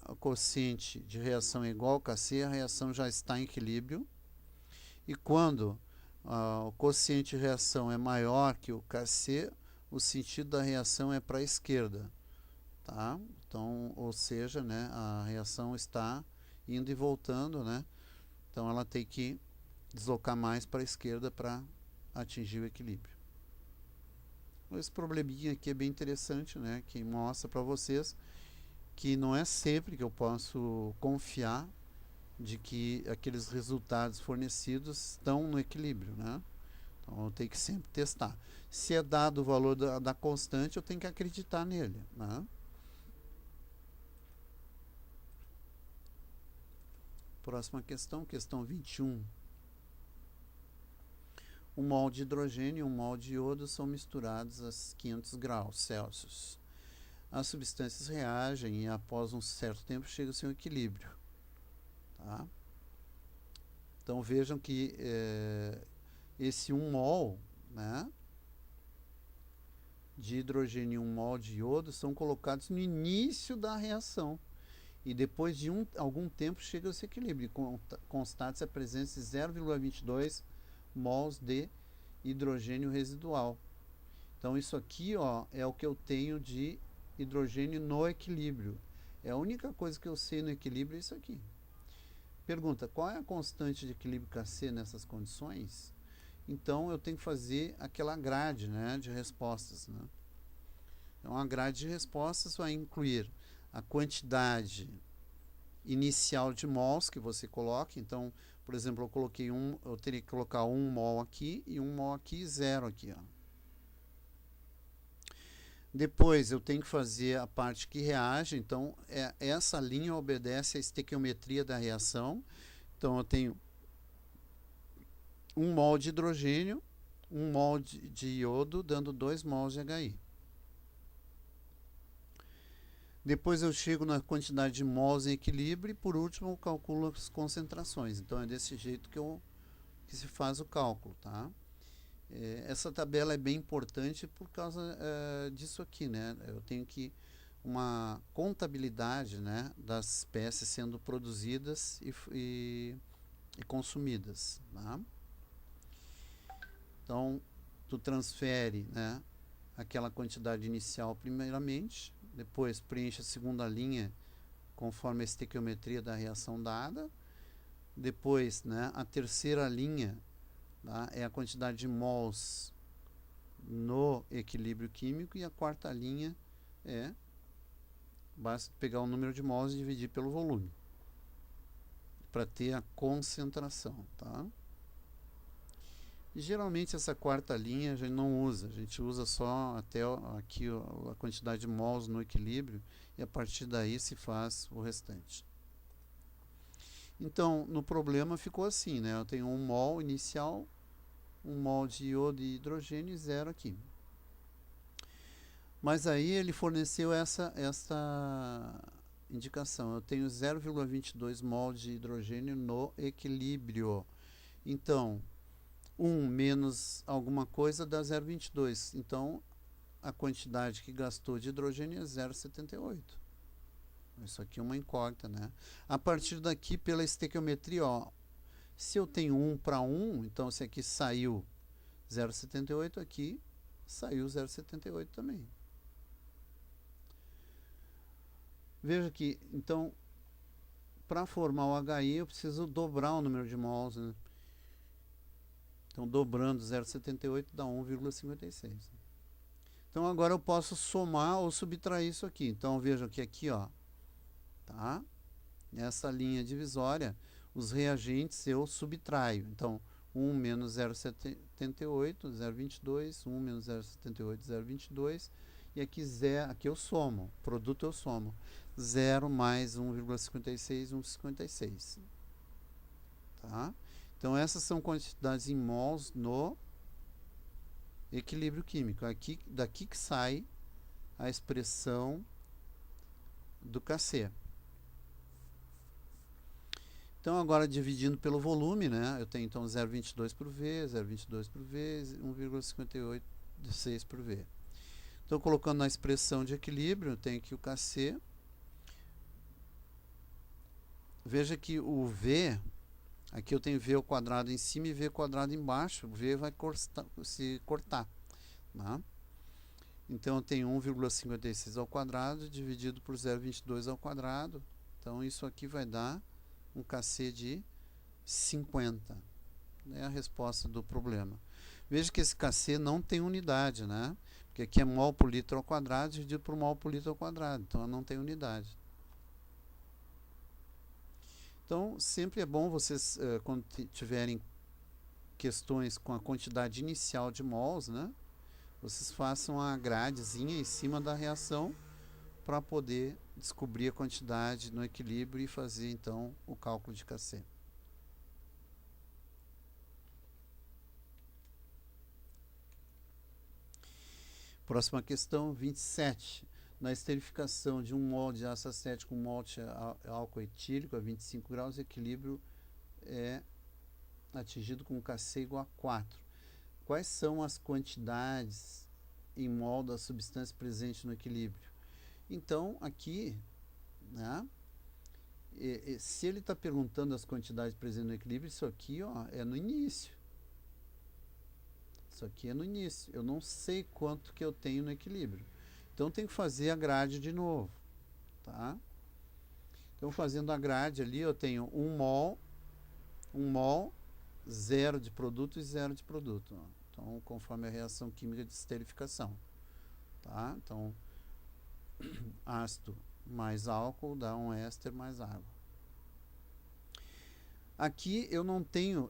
o quociente de reação é igual ao KC, a reação já está em equilíbrio. E quando o quociente de reação é maior que o KC, o sentido da reação é para a esquerda. Tá? Então, ou seja, né, a reação está indo e voltando, né? Então ela tem que deslocar mais para a esquerda para atingir o equilíbrio. Esse probleminha aqui é bem interessante, né? Que mostra para vocês que não é sempre que eu posso confiar de que aqueles resultados fornecidos estão no equilíbrio, né? Então eu tenho que sempre testar. Se é dado o valor da constante, eu tenho que acreditar nele, né? Próxima questão, questão 21. Um mol de hidrogênio e um mol de iodo são misturados a 500 graus Celsius. As substâncias reagem e após um certo tempo chegam-se a um equilíbrio. Tá? Então vejam que esse 1 mol, né, de hidrogênio e 1 mol de iodo são colocados no início da reação. E depois de algum tempo chega a esse equilíbrio. Constate-se a presença de 0,22 mols de hidrogênio residual. Então isso aqui, ó, é o que eu tenho de hidrogênio no equilíbrio. É a única coisa que eu sei no equilíbrio é isso aqui. Pergunta, qual é a constante de equilíbrio KC nessas condições? Então eu tenho que fazer aquela grade, né, de respostas, né? Então a grade de respostas vai incluir a quantidade inicial de mols que você coloca. Então, por exemplo, eu teria que colocar 1 mol aqui e 1 mol aqui e 0 aqui, ó. Depois eu tenho que fazer a parte que reage. Então essa linha obedece à estequiometria da reação. Então eu tenho 1 mol de hidrogênio, 1 mol de iodo, dando 2 mols de HI. Depois eu chego na quantidade de mols em equilíbrio e por último eu calculo as concentrações. Então é desse jeito que se faz o cálculo, tá? Essa tabela é bem importante por causa disso aqui, né? Eu tenho uma contabilidade, né, das espécies sendo produzidas e consumidas, tá? Então tu transfere, né, aquela quantidade inicial primeiramente. Depois preenche a segunda linha conforme a estequiometria da reação dada. Depois, né, a terceira linha, tá, é a quantidade de mols no equilíbrio químico. E a quarta linha basta pegar o número de mols e dividir pelo volume para ter a concentração, tá? E geralmente essa quarta linha a gente não usa, a gente usa só até aqui a quantidade de mols no equilíbrio e a partir daí se faz o restante. Então no problema ficou assim, né? Eu tenho 1 mol inicial, 1 mol de iodo e hidrogênio e 0 aqui. Mas aí ele forneceu essa indicação, eu tenho 0,22 mol de hidrogênio no equilíbrio. Então 1 menos alguma coisa dá 0,22. Então, a quantidade que gastou de hidrogênio é 0,78. Isso aqui é uma incógnita, né? A partir daqui, pela estequiometria, ó, se eu tenho 1 para 1, então se aqui saiu 0,78, aqui saiu 0,78 também. Veja que, então, para formar o HI, eu preciso dobrar o número de mols, né? Então, dobrando 0,78 dá 1,56. Então, agora eu posso somar ou subtrair isso aqui. Então, vejam que aqui, ó, tá? Nessa linha divisória, os reagentes eu subtraio. Então, 1 menos 0,78, 0,22, 1 menos 0,78, 0,22, e aqui, aqui eu somo, produto eu somo, 0 mais 1,56, 1,56. Tá? Então, essas são quantidades em mols no equilíbrio químico. Aqui, daqui que sai a expressão do Kc. Então, agora dividindo pelo volume, né, eu tenho então 0,22 por V, 0,22 por V, 1,58 por V. Então, colocando na expressão de equilíbrio, eu tenho aqui o Kc. Veja que o V, aqui eu tenho V ao quadrado em cima e V ao quadrado embaixo. O V vai se cortar. Né? Então, eu tenho 1,56 ao quadrado dividido por 0,22 ao quadrado. Então, isso aqui vai dar um Kc de 50. É a resposta do problema. Veja que esse Kc não tem unidade, né? Porque aqui é mol por litro ao quadrado dividido por mol por litro ao quadrado. Então, não tem unidade. Então, sempre é bom vocês, quando tiverem questões com a quantidade inicial de mols, né? Vocês façam a gradezinha em cima da reação para poder descobrir a quantidade no equilíbrio e fazer, então, o cálculo de Kc. Próxima questão, 27. Na esterificação de 1 mol de ácido acético com 1 mol de álcool etílico a 25 graus, o equilíbrio é atingido com Kc igual a 4. Quais são as quantidades em mol da substância presente no equilíbrio? Então, aqui, né, se ele está perguntando as quantidades presentes no equilíbrio, isso aqui, ó, é no início. Isso aqui é no início. Eu não sei quanto que eu tenho no equilíbrio. Então, eu tenho que fazer a grade de novo. Tá? Então, fazendo a grade ali, eu tenho 1 mol, 0 de produto e 0 de produto. Ó. Então, conforme a reação química de esterificação. Tá? Então, ácido mais álcool dá um éster mais água. Aqui eu não tenho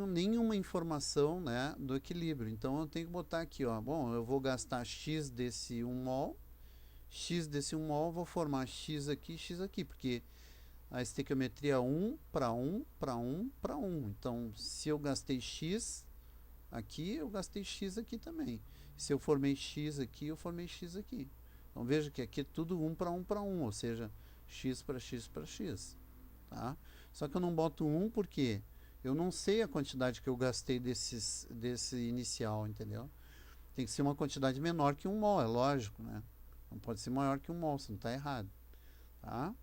nenhuma informação, né, do equilíbrio. Então eu tenho que botar aqui, ó, bom, eu vou gastar X desse 1 mol, X desse 1 mol, vou formar X aqui, porque a estequiometria é 1 para 1 para 1 para 1. Então, se eu gastei X aqui, eu gastei X aqui também. Se eu formei X aqui, eu formei X aqui. Então veja que aqui é tudo 1 para 1 para 1, ou seja, X para X para X. Tá? Só que eu não boto 1 porque eu não sei a quantidade que eu gastei desse inicial, entendeu? Tem que ser uma quantidade menor que 1 mol, é lógico, né? Não pode ser maior que 1 mol, se não está errado. Tá?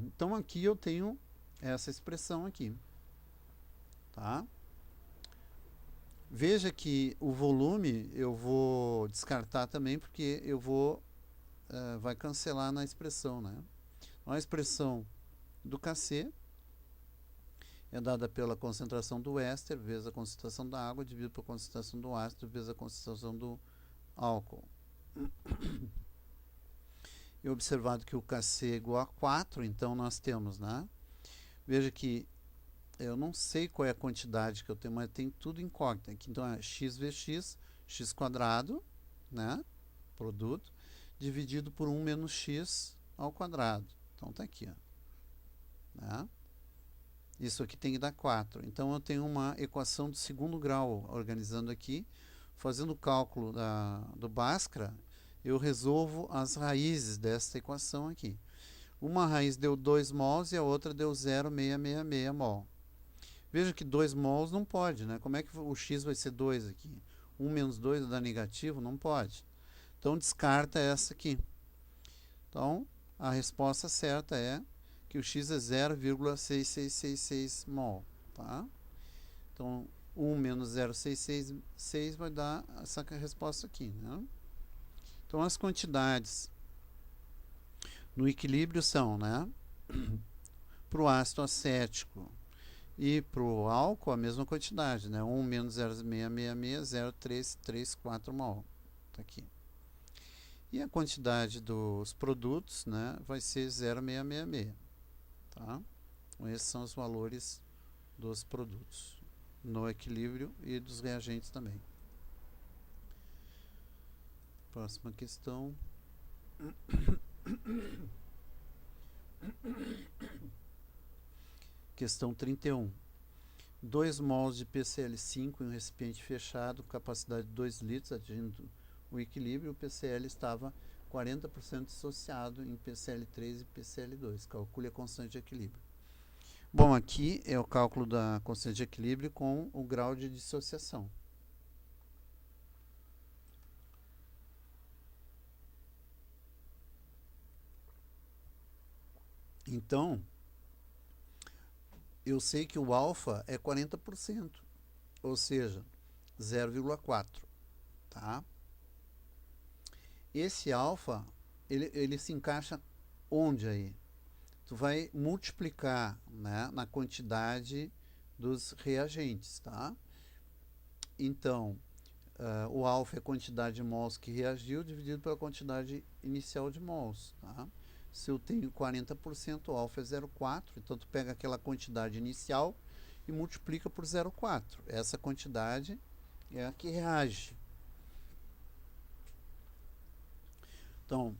Então aqui eu tenho essa expressão aqui. Tá? Veja que o volume eu vou descartar também, porque eu vou vai cancelar na expressão, né? Então, a expressão do Kc é dada pela concentração do éster vezes a concentração da água dividido pela concentração do ácido vezes a concentração do álcool. E observado que o Kc é igual a 4, então nós temos, né? Veja que eu não sei qual é a quantidade que eu tenho, mas tem tudo incógnito. Aqui, então é x vezes x, x quadrado, né? Produto, dividido por 1 menos x ao quadrado. Então tá aqui, ó. Né? Isso aqui tem que dar 4. Então eu tenho uma equação de segundo grau organizando aqui. Fazendo o cálculo do Bhaskara, eu resolvo as raízes dessa equação aqui. Uma raiz deu 2 mols e a outra deu 0,666 mol. Veja que 2 mols não pode, né? Como é que o x vai ser 2 aqui? 1 menos 2 dá negativo? Não pode. Então descarta essa aqui. Então a resposta certa é que o x é 0,6666 mol. Tá? Então 1 menos 0,666 vai dar essa resposta aqui. Né? Então as quantidades no equilíbrio são, né? Para o ácido acético e para o álcool a mesma quantidade, né? 1 menos 0,666, 0,334 mol. Tá aqui. E a quantidade dos produtos, né, vai ser 0,666. Tá? Então esses são os valores dos produtos. no equilíbrio e dos reagentes também. Próxima questão. Questão 31. 2 mols de PCl5 em um recipiente fechado, capacidade de 2 litros, atingindo o equilíbrio, o PCl estava 40% dissociado em PCl3 e PCl2. Calcule a constante de equilíbrio. Bom, aqui é o cálculo da constante de equilíbrio com o grau de dissociação. Então, eu sei que o alfa é 40%, ou seja, 0,4, tá? Esse alfa, ele se encaixa onde aí? Tu vai multiplicar, né, na quantidade dos reagentes, tá? Então, o alfa é a quantidade de mols que reagiu dividido pela quantidade inicial de mols, tá? Se eu tenho 40%, o alfa é 0,4, então tu pega aquela quantidade inicial e multiplica por 0,4. Essa quantidade é a que reage. Então,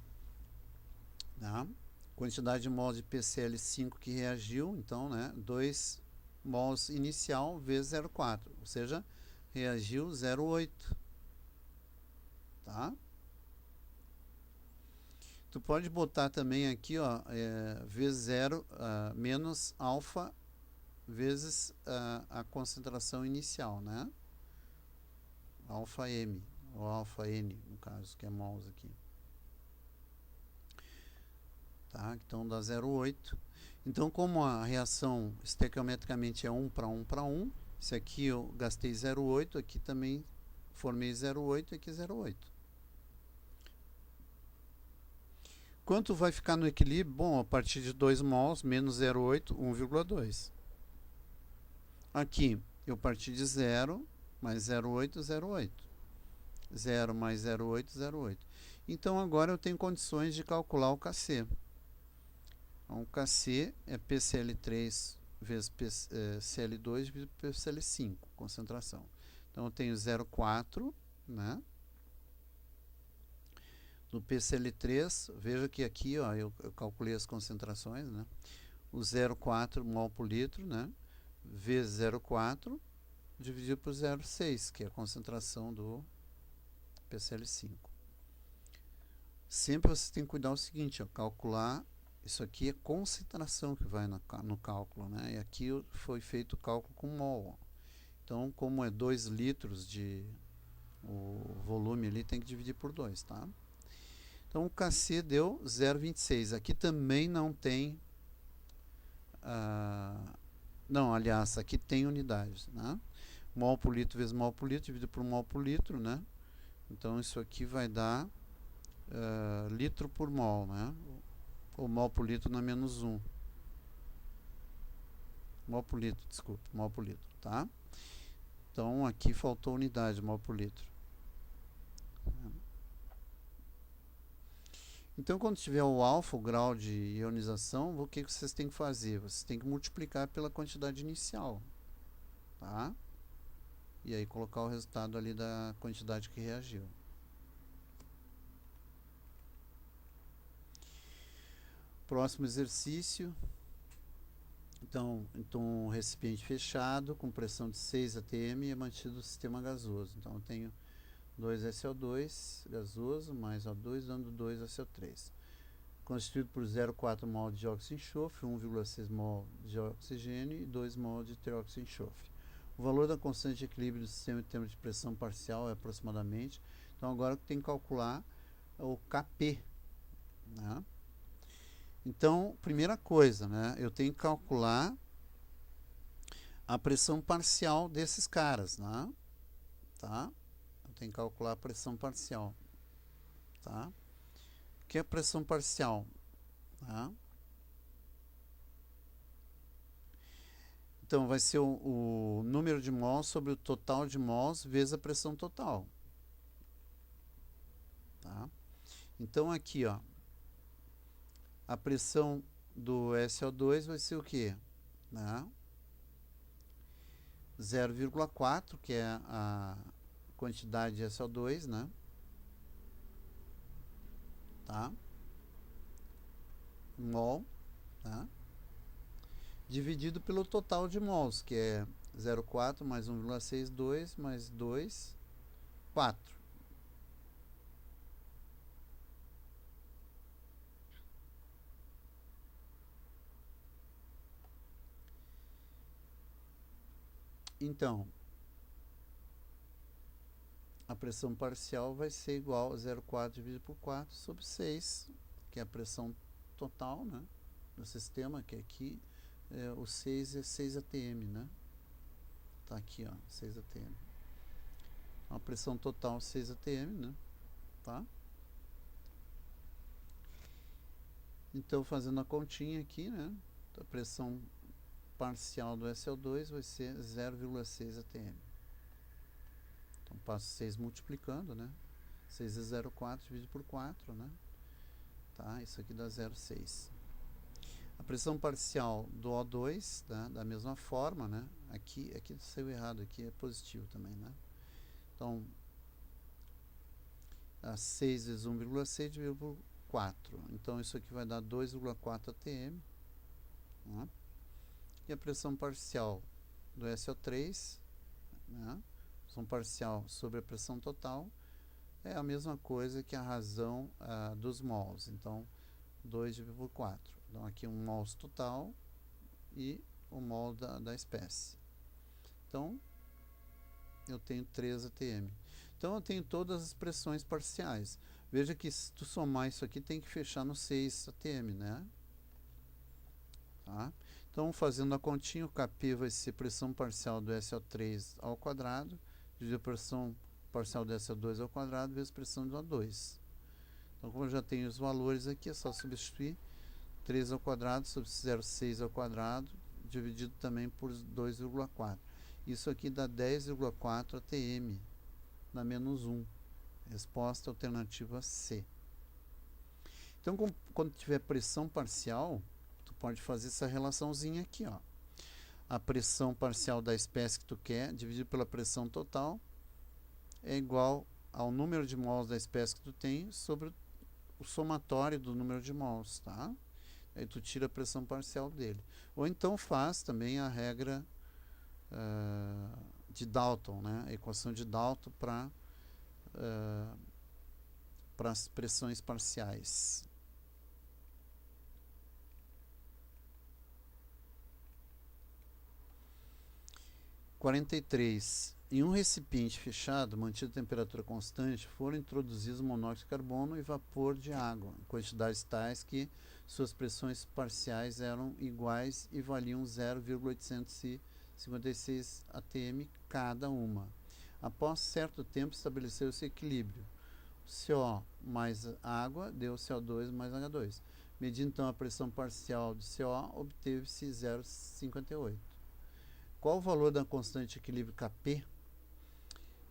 né, quantidade de mols de PCl5 que reagiu, então, né, 2 mols inicial vezes 0,4, ou seja, reagiu 0,8, tá? Tu pode botar também aqui, ó, vezes 0 menos alfa vezes a concentração inicial, né? Alfa M, ou alfa N, no caso, que é mols aqui. Tá? Então dá 0,8. Então, como a reação estequiometricamente é 1 para 1 para 1, se aqui eu gastei 0,8, aqui também formei 0,8 e aqui 0,8. Quanto vai ficar no equilíbrio? Bom, a partir de 2 mols, menos 0,8, 1,2. Aqui, eu parti de 0, mais 0,8, 0,8. 0 mais 0,8, 0,8. Então, agora eu tenho condições de calcular o Kc. Então, o Kc é PCl3 vezes PCl2 vezes PCl5, concentração. Então, eu tenho 0,4, né? No PCl3, veja que aqui, ó, eu calculei as concentrações, né? O 0,4 mol por litro, né? Vezes 0,4 dividido por 0,6, que é a concentração do PCl5. Sempre você tem que cuidar o seguinte, ó, calcular, isso aqui é concentração que vai no cálculo, né? E aqui foi feito o cálculo com mol. Então, como é 2 litros o volume ali, tem que dividir por 2, tá? Então, o Kc deu 0,26. Aqui também não tem... não, aliás, aqui tem unidades, né? Mol por litro vezes mol por litro, dividido por mol por litro, né? Então, isso aqui vai dar litro por mol, né? Ou mol por litro na menos 1. Mol por litro, desculpe, mol por litro, tá? Então, aqui faltou unidade, mol por litro. Então, quando tiver o alfa, o grau de ionização, o que vocês têm que fazer? Vocês têm que multiplicar pela quantidade inicial, tá? E aí colocar o resultado ali da quantidade que reagiu. Próximo exercício. Então, um recipiente fechado com pressão de 6 atm é mantido o sistema gasoso. Então, eu tenho 2SO2 gasoso mais O2 dando 2SO3. Constituído por 0,4 mol de dióxido de enxofre, 1,6 mol de oxigênio e 2 mol de teróxido de enxofre. O valor da constante de equilíbrio do sistema em termos de pressão parcial é aproximadamente. Então, agora eu tenho que calcular o Kp, né? Então, primeira coisa, né, eu tenho que calcular a pressão parcial desses caras, né? Tá? Eu tenho que calcular a pressão parcial, tá? O que é a pressão parcial? Tá? Então, vai ser o número de mols sobre o total de mols vezes a pressão total. Tá? Então, aqui, ó, a pressão do SO2 vai ser o quê? Né? 0,4, que é a quantidade de SO2, né? Tá? Mol, tá? Dividido pelo total de mols, que é 0,4 mais 1,62 mais 2, 4. Então, a pressão parcial vai ser igual a 0,4 dividido por 4 sobre 6, que é a pressão total, né, do sistema, que aqui o 6 é 6 atm, né? Tá aqui, ó, 6 atm. A pressão total 6 atm, né? Tá? Então, fazendo a continha aqui, né, a pressão parcial do SO2 vai ser 0,6 atm. Então, passo 6 multiplicando, né? 6 é 0,4 dividido por 4, né? Tá? Isso aqui dá 0,6. A pressão parcial do O2, tá? Da mesma forma, né? Aqui saiu errado, aqui é positivo também, né? Então, a 6 vezes 1,6 dividido por 4. Então, isso aqui vai dar 2,4 atm. Né? E a pressão parcial do SO3, né? Pressão parcial sobre a pressão total, é a mesma coisa que a razão dos mols. Então, 2 dividido por 4. Então, aqui um mols total e o mol da espécie. Então, eu tenho 3 atm. Então, eu tenho todas as pressões parciais. Veja que se tu somar isso aqui, tem que fechar no 6 atm, né? Tá? Então, fazendo a continha, o Kp vai ser pressão parcial do SO3 ao quadrado, dividido a pressão parcial do SO2 ao quadrado, vezes pressão do O2. Então, como eu já tenho os valores aqui, é só substituir 3 ao quadrado sobre 0,6 ao quadrado, dividido também por 2,4. Isso aqui dá 10,4 atm, dá menos 1. Resposta alternativa C. Então, quando tiver pressão parcial, tu pode fazer essa relaçãozinha aqui, ó. A pressão parcial da espécie que tu quer, dividido pela pressão total, é igual ao número de mols da espécie que tu tem sobre o somatório do número de mols, tá? Aí tu tira a pressão parcial dele. Ou então faz também a regra de Dalton, né? A equação de Dalton para as pressões parciais. Em um recipiente fechado, mantida a temperatura constante, foram introduzidos monóxido de carbono e vapor de água, em quantidades tais que suas pressões parciais eram iguais e valiam 0,856 atm cada uma. Após certo tempo, estabeleceu-se equilíbrio. CO mais água deu CO2 mais H2. Medindo então a pressão parcial de CO, obteve-se 0,58. Qual o valor da constante de equilíbrio Kp?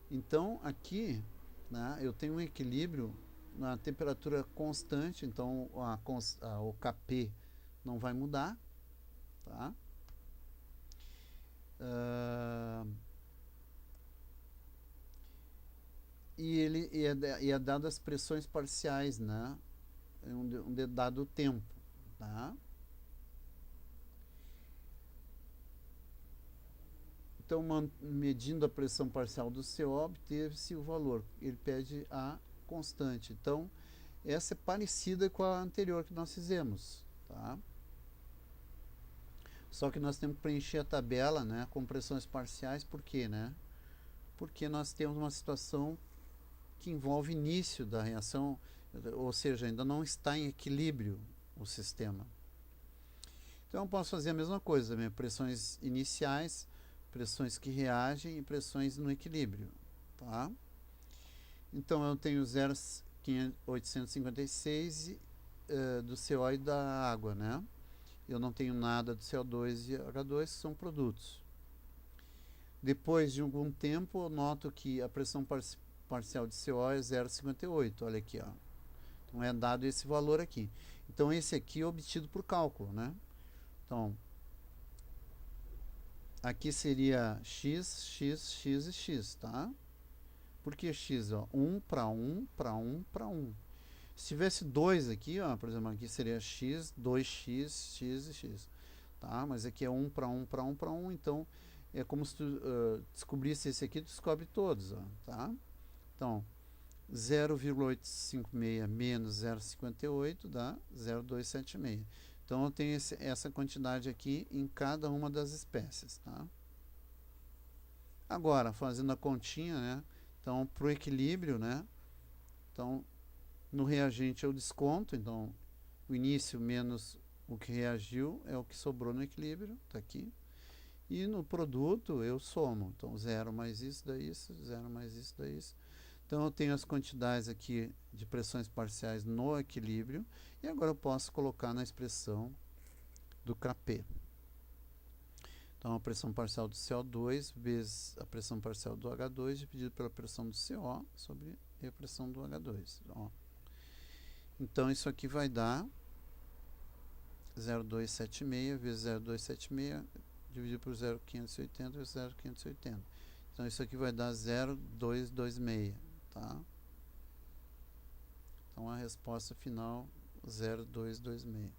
Então, aqui, né, eu tenho um equilíbrio na temperatura constante, então o Kp não vai mudar, tá? E é dado as pressões parciais, né? Um dado tempo, tá? Então, medindo a pressão parcial do CO, obteve-se o valor. Ele pede a constante. Então, essa é parecida com a anterior que nós fizemos, tá? Só que nós temos que preencher a tabela, né, com pressões parciais. Por quê, né? Porque nós temos uma situação que envolve início da reação, ou seja, ainda não está em equilíbrio o sistema. Então, eu posso fazer a mesma coisa, né? Pressões iniciais, pressões que reagem e pressões no equilíbrio, tá? Então, eu tenho 0,856 do CO e da água, né? Eu não tenho nada do CO2 e H2, que são produtos. Depois de algum tempo, eu noto que a pressão parcial de CO é 0,58, olha aqui, ó. Então, é dado esse valor aqui. Então, esse aqui é obtido por cálculo, né? Então, aqui seria x, x, x e x, tá? Por que x? Ó, 1 para 1 para 1 para 1. Se tivesse 2 aqui, ó, por exemplo, aqui seria x, 2x, x e x. Tá? Mas aqui é 1 para 1 para 1 para 1, então é como se tu descobrisse esse aqui, tu descobre todos. Ó, tá? Então, 0,856 menos 0,58 dá 0,276. Então, eu tenho essa quantidade aqui em cada uma das espécies. Tá? Agora, fazendo a continha, né? Então, para o equilíbrio, né? Então, no reagente eu desconto, então o início menos o que reagiu é o que sobrou no equilíbrio, está aqui. E no produto eu somo, então 0 mais isso dá isso, 0 mais isso dá isso. Então eu tenho as quantidades aqui de pressões parciais no equilíbrio, e agora eu posso colocar na expressão do Kp. Então a pressão parcial do CO2 vezes a pressão parcial do H2 dividido pela pressão do CO sobre a pressão do H2. Ó. Então isso aqui vai dar 0,276 vezes 0,276 dividido por 0,580 vezes 0,580. Então isso aqui vai dar 0,226, tá? Então a resposta final 0,226.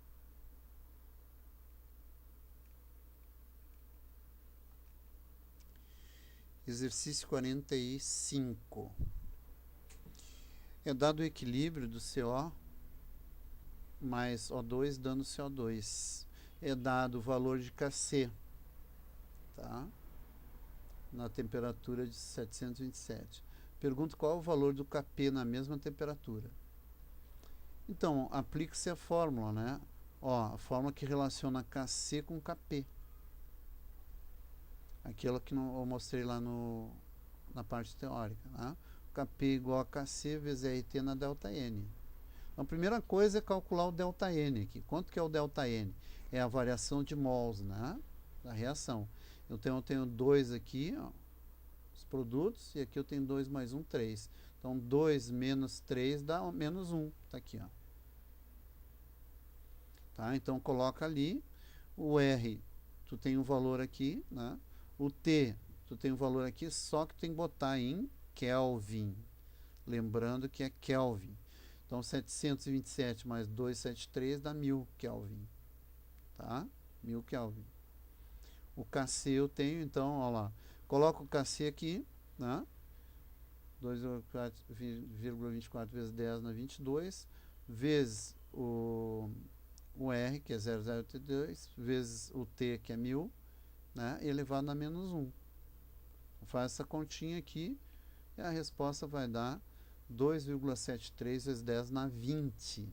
Exercício 45. É dado o equilíbrio do CO mais O2 dando CO2. É dado o valor de Kc, tá? Na temperatura de 727. Pergunto qual é o valor do Kp na mesma temperatura. Então, aplica-se a fórmula, né? Ó, a fórmula que relaciona Kc com Kp. Aquela que eu mostrei lá na parte teórica, né? Kp igual a Kc vezes RT na ΔN. Então, a primeira coisa é calcular o ΔN aqui. Quanto que é o ΔN? É a variação de mols, né, da reação. Então, eu tenho 2 aqui, ó, os produtos, e aqui eu tenho 2 mais 1, 3. Então, 2 menos 3 dá menos 1. Está aqui, ó. Tá? Então, coloca ali. O R, tu tem um valor aqui, né? O T, tu tem um valor aqui, só que tu tem que botar em Kelvin. Lembrando que é Kelvin. Então, 727 mais 273 dá 1000 Kelvin. Tá? 1000 Kelvin. O Kc eu tenho, então, ó lá. Coloco o Kc aqui, né? 2,24 vezes 10 na 22, vezes o R, que é 0,082, vezes o T, que é 1000, né? elevado a menos 1. Faz essa continha aqui e a resposta vai dar 2,73 vezes 10 na 20.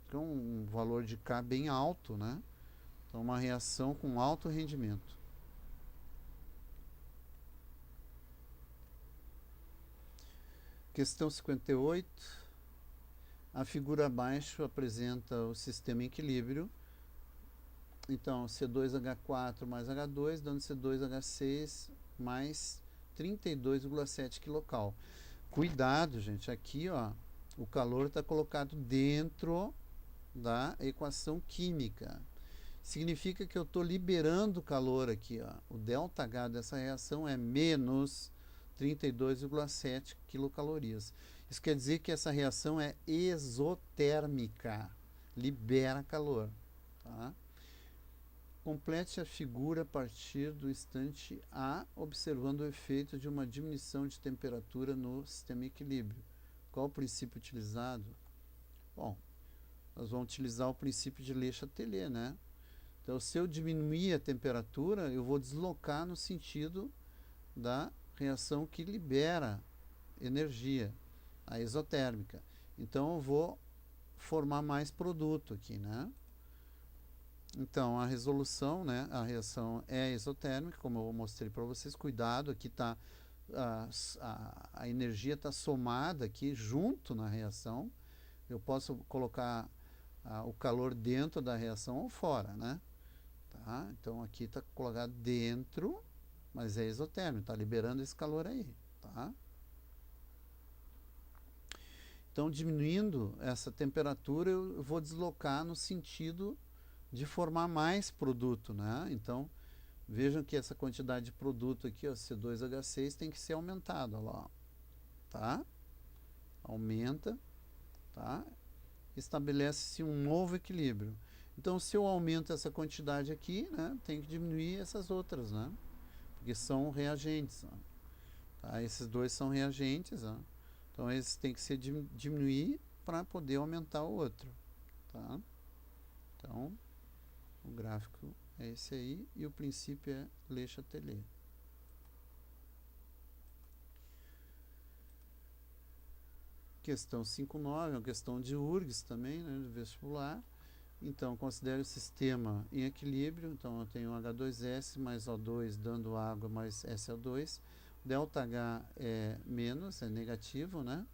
Então, um valor de K bem alto, né? Então, uma reação com alto rendimento. Questão 58. A figura abaixo apresenta o sistema em equilíbrio. Então, C2H4 mais H2, dando C2H6 mais 32,7 kcal. Cuidado, gente, aqui, ó, o calor está colocado dentro da equação química. Significa que eu estou liberando calor aqui, ó. O ΔH dessa reação é menos 32,7 quilocalorias. Isso quer dizer que essa reação é exotérmica, libera calor. Tá? Complete a figura a partir do instante A, observando o efeito de uma diminuição de temperatura no sistema equilíbrio. Qual o princípio utilizado? Bom, nós vamos utilizar o princípio de Le Chatelier, né? Então, se eu diminuir a temperatura, eu vou deslocar no sentido da reação que libera energia, a exotérmica. Então, eu vou formar mais produto aqui, né? Então, a resolução, né, a reação é exotérmica, como eu mostrei para vocês. Cuidado, aqui está a energia está somada aqui junto na reação. Eu posso colocar o calor dentro da reação ou fora, né? Tá? Então, aqui está colocado dentro, mas é exotérmico, está liberando esse calor aí. Tá? Então, diminuindo essa temperatura, eu vou deslocar no sentido de formar mais produto, né? Então, Vejam que essa quantidade de produto aqui, ó, C2H6, tem que ser aumentada, ó lá, tá? Aumenta, tá? Estabelece-se um novo equilíbrio. Então, se eu aumento essa quantidade aqui, né, tem que diminuir essas outras, né? Porque são reagentes, ó, tá? Esses dois são reagentes, ó. Então, esses tem que ser diminuir para poder aumentar o outro, tá? Então, o gráfico é esse aí e o princípio é Le Chatelier. Questão 5.9, é uma questão de URGS também, né, do vestibular. Então, considere o sistema em equilíbrio. Então, eu tenho H2S mais O2 dando água mais SO2. ΔH é menos, é negativo, né?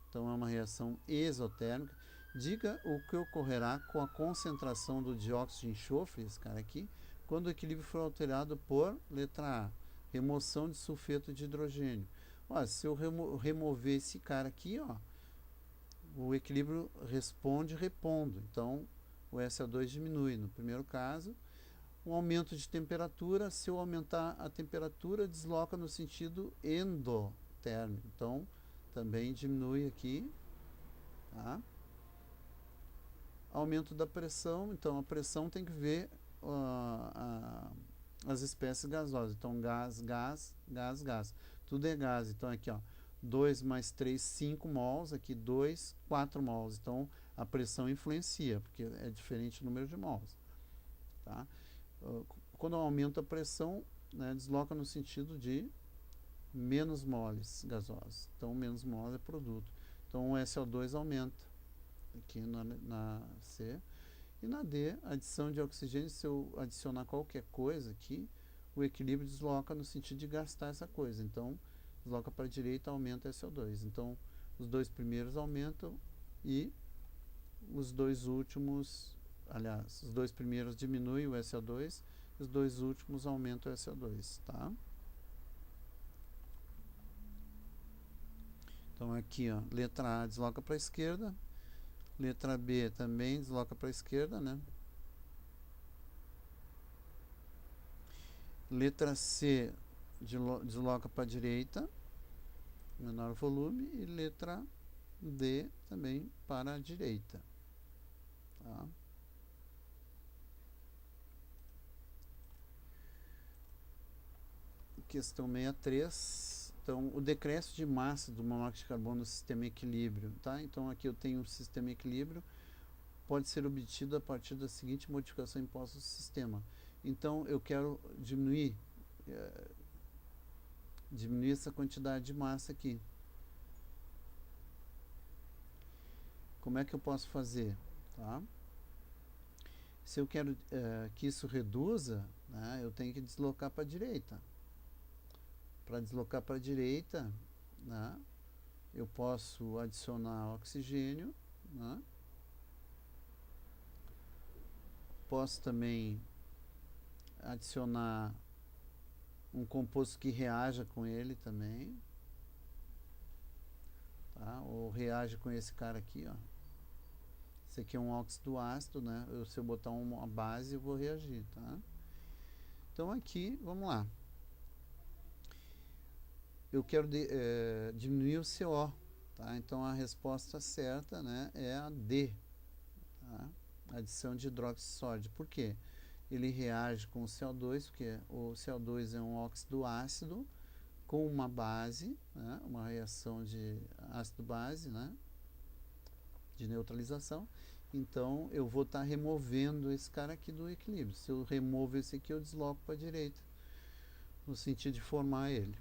Então, é uma reação exotérmica. Diga o que ocorrerá com a concentração do dióxido de enxofre, esse cara aqui, quando o equilíbrio for alterado por, letra A, remoção de sulfeto de hidrogênio. Ó, se eu remover esse cara aqui, ó, o equilíbrio responde repondo. Então, o SO2 diminui. No primeiro caso, um aumento de temperatura, se eu aumentar a temperatura, desloca no sentido endotérmico. Então, também diminui aqui, tá? Aumento da pressão, então a pressão tem que ver as espécies gasosas. Então, gás, gás, gás, gás. Tudo é gás. Então, aqui, ó, 2 mais 3, 5 mols, aqui 2, 4 mols. Então, a pressão influencia, porque é diferente o número de mols. Tá? Quando aumenta a pressão, né, desloca no sentido de menos moles gasosos. Então, menos moles é produto. Então, o SO2 aumenta aqui na C. E na D, adição de oxigênio, se eu adicionar qualquer coisa aqui, o equilíbrio desloca no sentido de gastar essa coisa. Então, desloca para a direita, aumenta SO2. Então, os dois primeiros aumentam e os dois últimos, aliás, os dois primeiros diminuem o SO2 e os dois últimos aumentam o SO2, tá? Então, aqui, ó, letra A desloca para a esquerda, letra B também desloca para a esquerda, né? Letra C desloca para a direita, menor volume, e letra D também para a direita. Tá? Questão 63. Então, o decréscimo de massa do monóxido de carbono no sistema equilíbrio. Tá? Então, aqui eu tenho um sistema equilíbrio, pode ser obtido a partir da seguinte modificação imposta no sistema. Então, eu quero diminuir essa quantidade de massa aqui. Como é que eu posso fazer? Tá? Se eu quero que isso reduza, né, eu tenho que deslocar para a direita. Para deslocar para a direita, né, eu posso adicionar oxigênio, né, posso também adicionar um composto que reaja com ele também, tá? Ou reage com esse cara aqui, ó. Esse aqui é um óxido ácido, né? Se eu botar uma base, eu vou reagir, tá? Então aqui, vamos lá. Eu quero diminuir o CO, tá? Então a resposta certa, né, é a D, tá? Adição de hidróxido de sódio. Por quê? Ele reage com o CO2, porque o CO2 é um óxido ácido com uma base, né, uma reação de ácido-base, né, de neutralização. Então, eu vou estar removendo esse cara aqui do equilíbrio. Se eu removo esse aqui, eu desloco para a direita, no sentido de formar ele.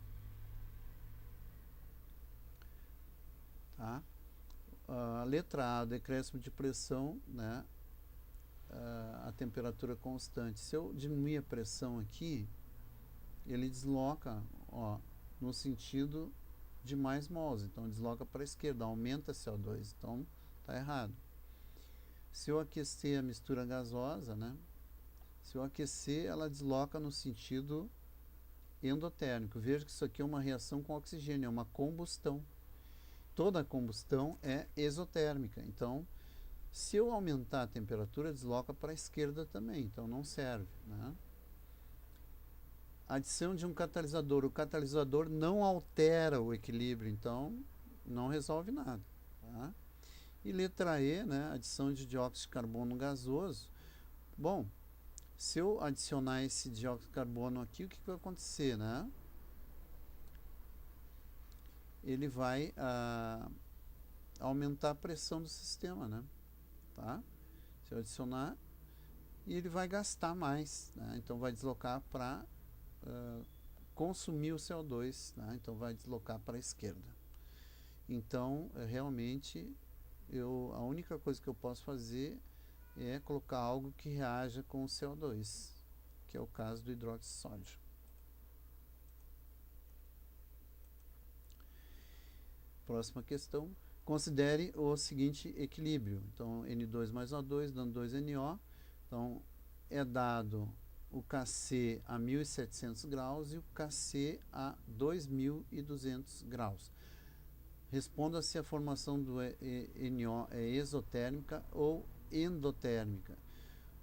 Tá? A letra A, decréscimo de pressão, né, a temperatura constante. Se eu diminuir a pressão aqui, ele desloca, ó, no sentido de mais mols. Então, desloca para a esquerda, aumenta CO2. Então, está errado. Se eu aquecer a mistura gasosa, né, se eu aquecer, ela desloca no sentido endotérmico. Veja que isso aqui é uma reação com oxigênio, é uma combustão. Toda combustão é exotérmica. Então, se eu aumentar a temperatura, desloca para a esquerda também. Então, não serve, né? adição de um catalisador. O catalisador não altera o equilíbrio, então não resolve nada. Tá? E letra E, né, adição de dióxido de carbono gasoso. Bom, se eu adicionar esse dióxido de carbono aqui, o que vai acontecer, né? Ele vai aumentar a pressão do sistema, né? Tá? Se eu adicionar, e ele vai gastar mais, né? Então vai deslocar para consumir o CO2, né? Então vai deslocar para a esquerda. Então, realmente, a única coisa que eu posso fazer é colocar algo que reaja com o CO2, que é o caso do hidróxido de sódio. Próxima questão. Considere o seguinte equilíbrio. Então, N2 mais O2 dando 2NO. Então, é dado o Kc a 1700 graus e o Kc a 2200 graus. Responda se a formação do NO é exotérmica ou endotérmica.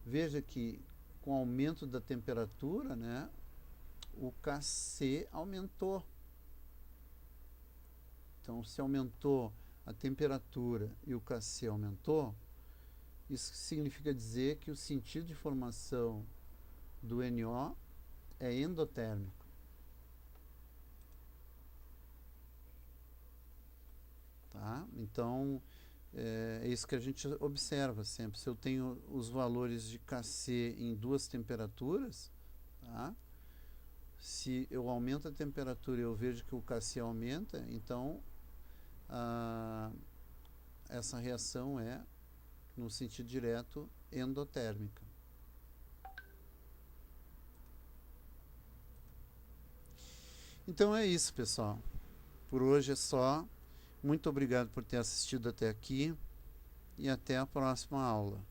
Veja que com o aumento da temperatura, né, o Kc aumentou. Então, se aumentou a temperatura e o Kc aumentou, isso significa dizer que o sentido de formação do NO é endotérmico. Tá? Então, é isso que a gente observa sempre. Se eu tenho os valores de Kc em duas temperaturas, tá? Se eu aumento a temperatura e eu vejo que o Kc aumenta, então essa reação é, no sentido direto, endotérmica. Então é isso, pessoal. Por hoje é só. Muito obrigado por ter assistido até aqui e até a próxima aula.